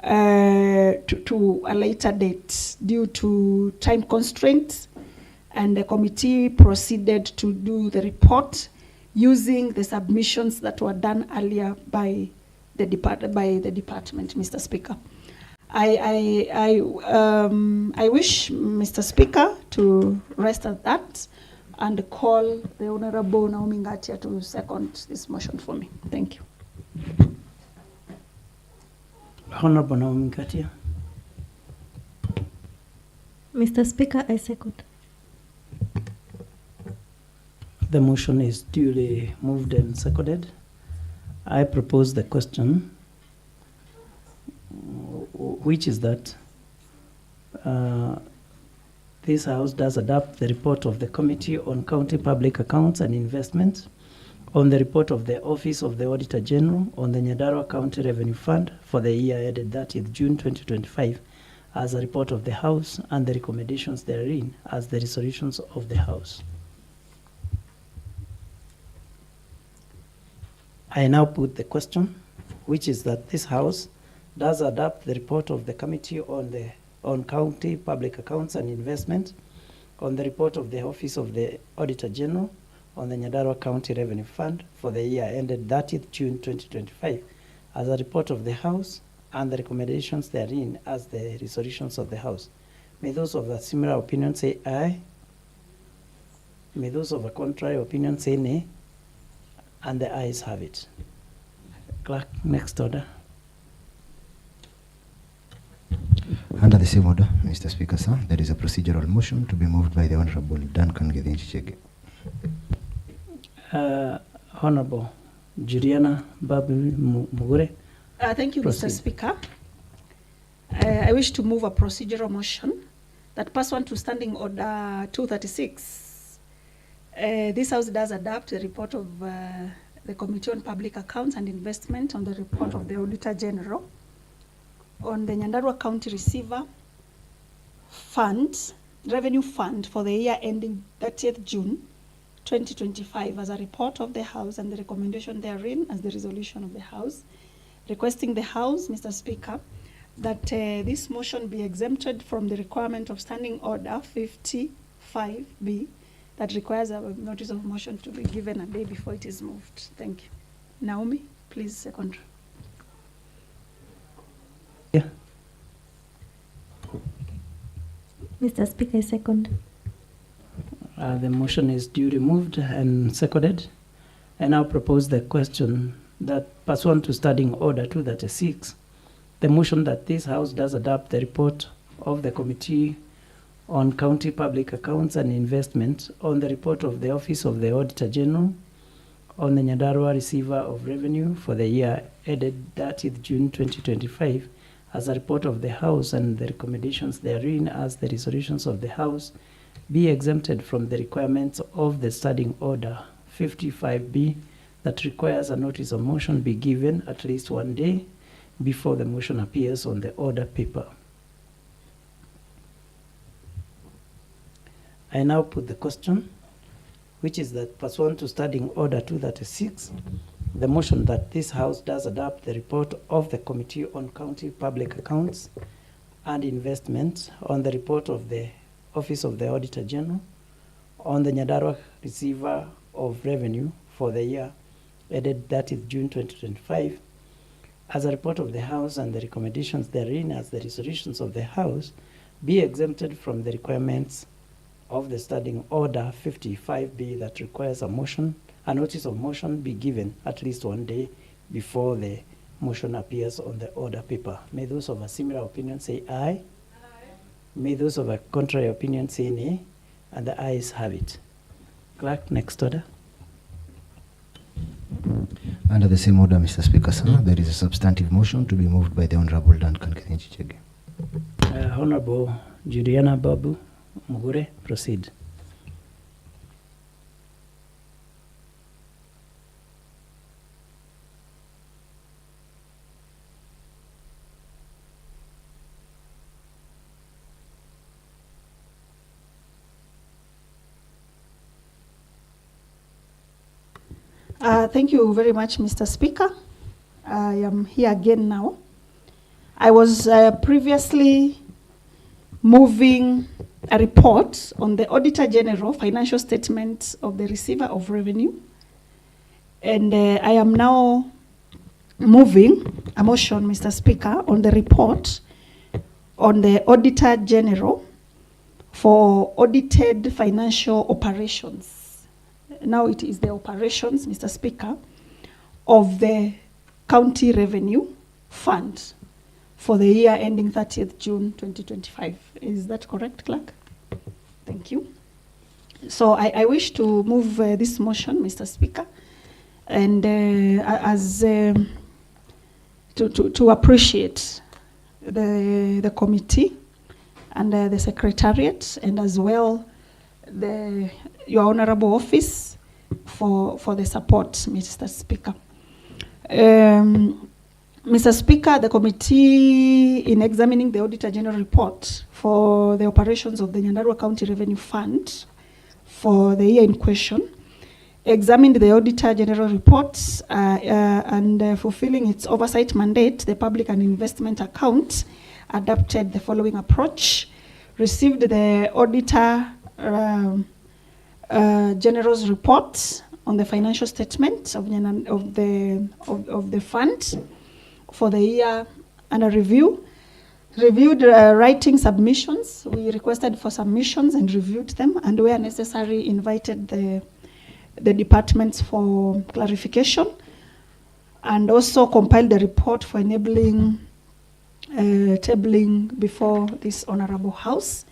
to a later date due to time constraints, and the committee proceeded to do the report using the submissions that were done earlier by the department, Mr. Speaker. I wish, Mr. Speaker, to rest at that and call the Honorable Naomi Ngatia to second this motion for me. Thank you. Honorable Naomi Ngatia. Mr. Speaker, I second. The motion is duly moved and seconded. I propose the question, which is that this House does adopt the report of the Committee on County Public Accounts and Investments, on the report of the Office of the Auditor General on the Nyandarua County Revenue Fund for the year ended 30th June 2025 as a report of the House, and the recommendations therein as the resolutions of the House. I now put the question, which is that this House does adopt the report of the Committee on County Public Accounts and Investment, on the report of the Office of the Auditor General on the Nyandarua County Revenue Fund for the year ended 30th June 2025 as a report of the House, and the recommendations therein as the resolutions of the House. May those of a similar opinion say aye. May those of a contrary opinion say nay. And the ayes have it. Clerk, next order. Under the same order, Mr. Speaker, sir, there is a procedural motion to be moved by the Honorable Duncan Gethenji Chege. Honorable Juliana Babu Mugure. Thank you, Proceed. Mr. Speaker. I wish to move a procedural motion that pursuant to Standing Order 236, this House does adopt the report of the Committee on Public Accounts and Investment on the report of the Auditor General on the Nyandarua County Receiver Fund, Revenue Fund for the year ending 30th June 2025 as a report of the House, and the recommendation therein as the resolution of the House, requesting the House, Mr. Speaker, that this motion be exempted from the requirement of Standing Order 55B that requires a notice of motion to be given a day before it is moved. Thank you. Naomi, please second. Yeah. Mr. Speaker, I second. The motion is duly moved and seconded. I now propose the question that pursuant to Standing Order 236, the motion that this House does adopt the report of the Committee on County Public Accounts and Investment on the report of the Office of the Auditor General on the Nyandarua Receiver of Revenue for the year ended 30th June 2025 as a report of the House, and the recommendations therein as the resolutions of the House be exempted from the requirements of the Standing Order 55B that requires a notice of motion be given at least one day before the motion appears on the order paper. I now put the question, which is that pursuant to Standing Order 236, the motion that this House does adopt the report of the Committee on County Public Accounts and Investment on the report of the Office of the Auditor General on the Nyandarua Receiver of Revenue for the year ended 30th June 2025 as a report of the House, and the recommendations therein as the resolutions of the House be exempted from the requirements of the Standing Order 55B that requires a notice of motion be given at least one day before the motion appears on the order paper. May those of a similar opinion say aye. Aye. May those of a contrary opinion say nay, and the ayes have it. Clerk, next order. Under the same order, Mr. Speaker, sir, there is a substantive motion to be moved by the Honorable Duncan Kithenji Chege. Honorable Juliana Babu Mugure, proceed. Thank you very much, Mr. Speaker. I am here again now. I was previously moving a report on the Auditor General financial statement of the receiver of revenue. And I am now moving a motion, Mr. Speaker, on the report on the Auditor General for audited financial operations. Now it is the operations, Mr. Speaker, of the County Revenue Fund for the year ending 30th June 2025. Is that correct, Clerk? Thank you. So I wish to move this motion, Mr. Speaker, and to appreciate the committee and the secretariat, and as well your honorable office for the support, Mr. Speaker. Mr. Speaker, the committee, in examining the Auditor General report for the operations of the Nyandarua County Revenue Fund for the year in question, examined the Auditor General reports and fulfilling its oversight mandate, the public and investment account adopted the following approach: received the Auditor General's report on the financial statement of the fund for the year under review. Reviewed writing submissions. We requested for submissions and reviewed them, and where necessary invited the departments for clarification, and also compiled the report for enabling tabling before this honorable house.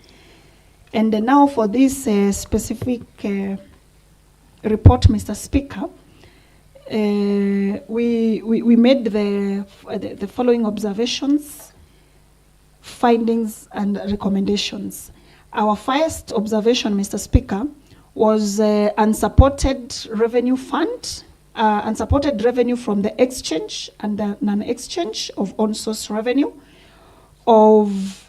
And now for this specific report, Mr. Speaker, we made the following observations, findings, and recommendations. Our first observation, Mr. Speaker, was unsupported revenue fund, unsupported revenue from the exchange and the non-exchange of on-source revenue of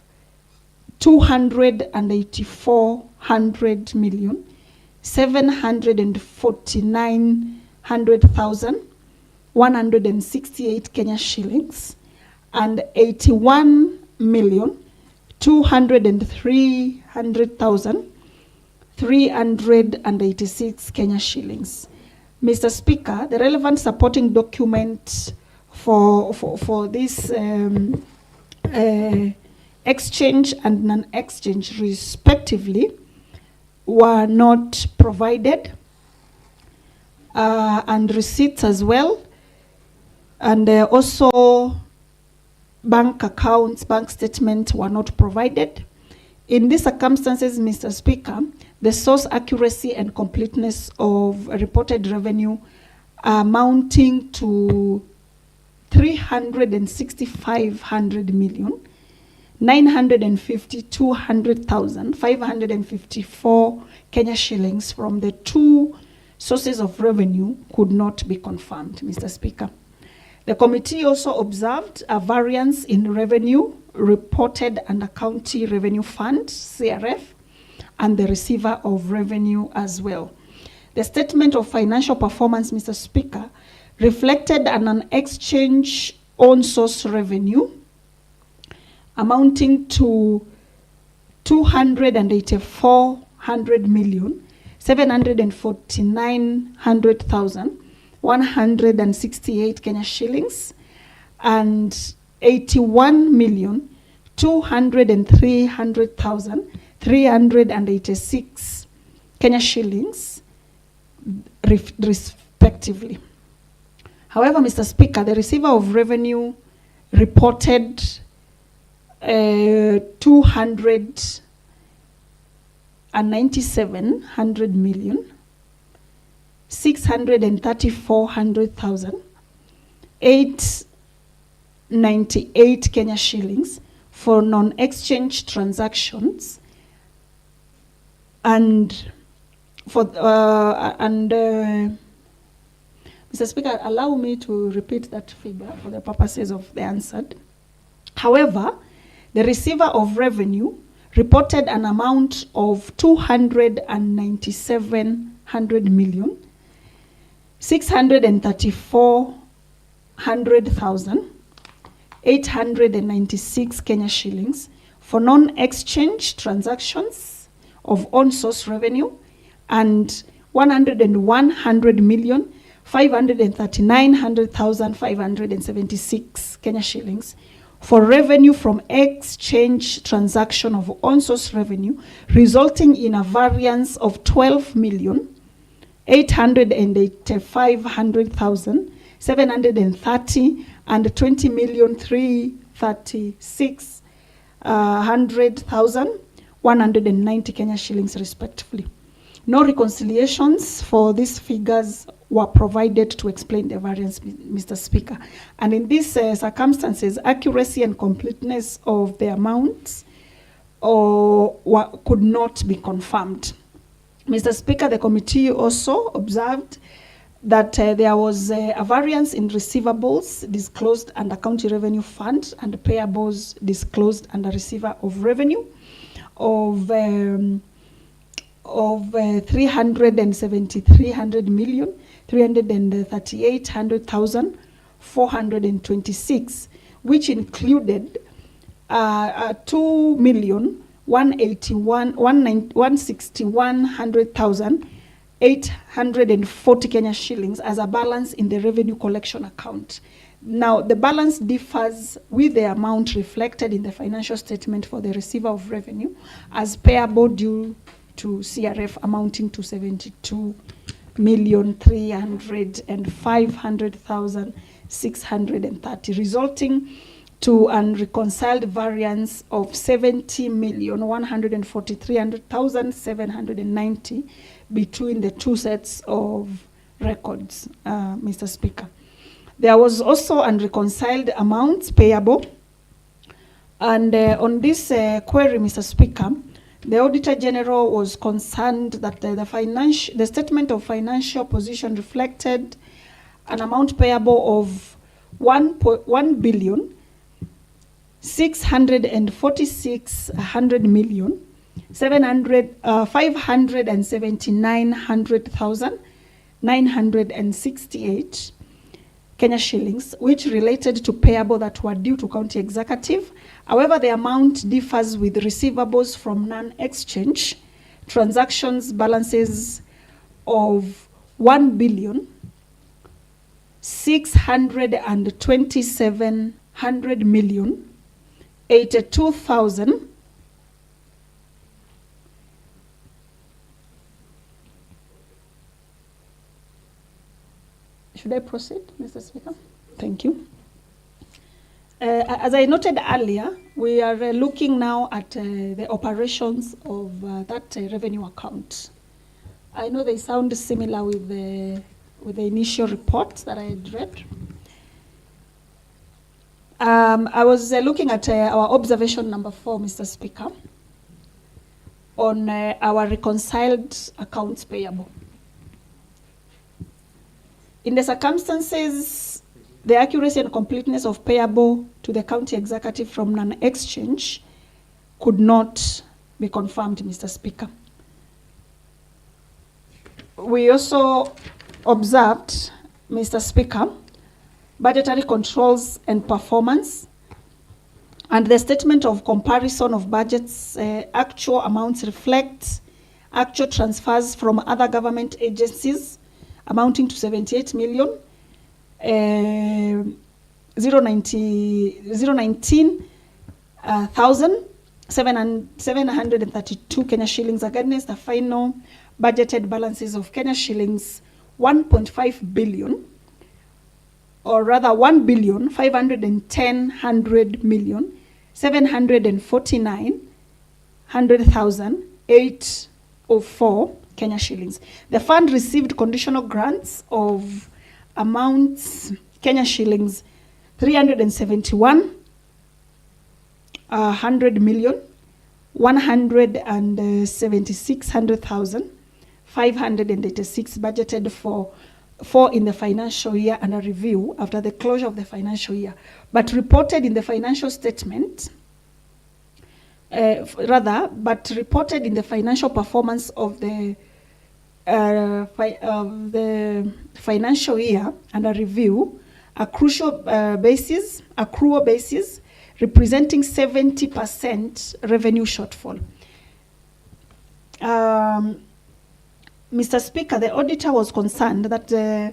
284,749,168 Kenya shillings and 81,203,386 Kenya shillings. Mr. Speaker, the relevant supporting document for this exchange and non-exchange respectively were not provided, and receipts as well, and also bank accounts, bank statements were not provided. In these circumstances, Mr. Speaker, the source accuracy and completeness of reported revenue amounting to 365,950,200,554 Kenya shillings from the two sources of revenue could not be confirmed, Mr. Speaker. The committee also observed a variance in revenue reported under County Revenue Fund, CRF, and the receiver of revenue as well. The statement of financial performance, Mr. Speaker, reflected an exchange on-source revenue amounting to 284,749,168 Kenya shillings and 81,203,386 Kenya shillings respectively. However, Mr. Speaker, the receiver of revenue reported 297,634,000 898 Kenya shillings for non-exchange transactions, and Mr. Speaker, allow me to repeat that figure for the purposes of the answered. However, the receiver of revenue reported an amount of 297 million 634,896 Kenya shillings for non-exchange transactions of on-source revenue, and 101,539,576 Kenya shillings for revenue from exchange transaction of on-source revenue, resulting in a variance of 12,885,730 and 20,336,190 Kenya shillings respectively. No reconciliations for these figures were provided to explain the variance, Mr. Speaker. And in these circumstances, accuracy and completeness of the amounts could not be confirmed. Mr. Speaker, the committee also observed that there was a variance in receivables disclosed under County Revenue Fund and payables disclosed under Receiver of Revenue of 338,426, which included 2,161,840 Kenya shillings as a balance in the revenue collection account. Now, the balance differs with the amount reflected in the financial statement for the receiver of revenue as payable due to CRF amounting to 72,305,630, resulting to an reconciled variance of 70,143,790 between the two sets of records, Mr. Speaker. There was also unreconciled amounts payable, and on this query, Mr. Speaker, the Auditor General was concerned that the statement of financial position reflected an amount payable of 1,579,968 Kenya shillings, which related to payable that were due to County Executive. However, the amount differs with receivables from non-exchange transactions balances of 1,627,000,082,000 Should I proceed, Mr. Speaker? Thank you. As I noted earlier, we are looking now at the operations of that revenue account. I know they sound similar with the initial report that I had read. I was looking at our observation number 4, Mr. Speaker, on our reconciled accounts payable. In the circumstances, the accuracy and completeness of payable to the County Executive from non-exchange could not be confirmed, Mr. Speaker. We also observed, Mr. Speaker, budgetary controls and performance, and the statement of comparison of budgets, actual amounts reflect actual transfers from other government agencies amounting to 019,732 Kenya shillings against the final budgeted balances of Kenya shillings 1.5 billion, or rather 1,510,749,804 Kenya shillings. The fund received conditional grants of amounts Kenya shillings 371 100 million 176,586 budgeted for in the financial year under review after the closure of the financial year, but reported in the financial statement, reported in the financial performance of the financial year under review, accrual basis representing 70% revenue shortfall. Mr. Speaker, the auditor was concerned that the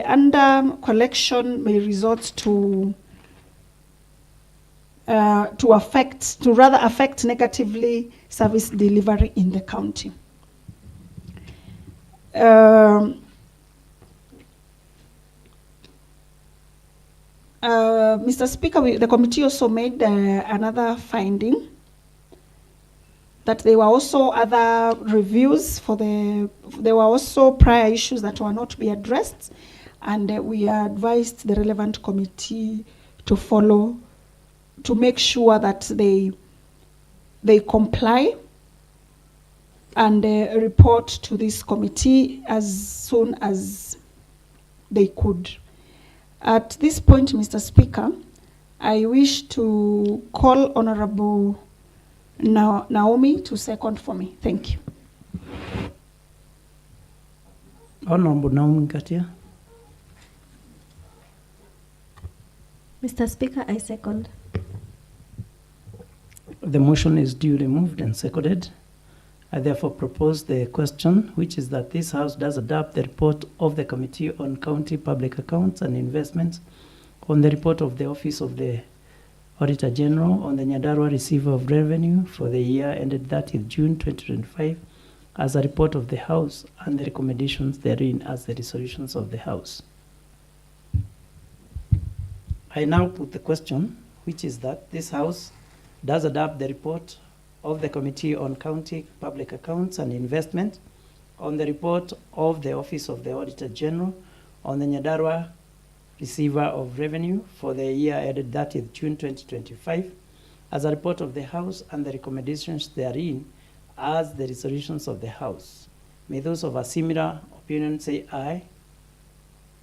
under collection may result to affect negatively service delivery in the county. Mr. Speaker, the committee also made another finding that there were also other reviews there were also prior issues that were not to be addressed, and we advised the relevant committee to make sure that they comply and report to this committee as soon as they could. At this point, Mr. Speaker, I wish to call Honorable Naomi to second for me. Thank you. Honorable Naomi Katia. Mr. Speaker, I second. The motion is duly moved and seconded. I therefore propose the question, which is that this House does adopt the report of the Committee on County Public Accounts and Investments on the report of the Office of the Auditor General on the Nyandarua Receiver of Revenue for the year ended 30th June 2025 as a report of the House and the recommendations therein as the resolutions of the House. I now put the question, which is that this House does adopt the report of the Committee on County Public Accounts and Investment on the report of the Office of the Auditor General on the Nyandarua Receiver of Revenue for the year ended 30th June 2025 as a report of the House and the recommendations therein as the resolutions of the House. May those of a similar opinion say aye.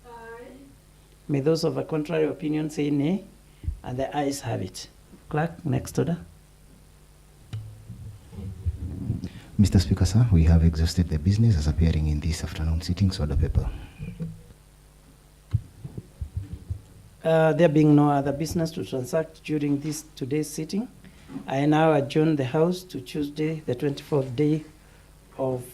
Aye. May those of a contrary opinion say nay. And the ayes have it. Clerk, next order. Mr. Speaker, sir, we have exhausted the business as appearing in this afternoon sitting's order paper. There being no other business to transact during today's sitting, I now adjourn the House to Tuesday, the 24th day of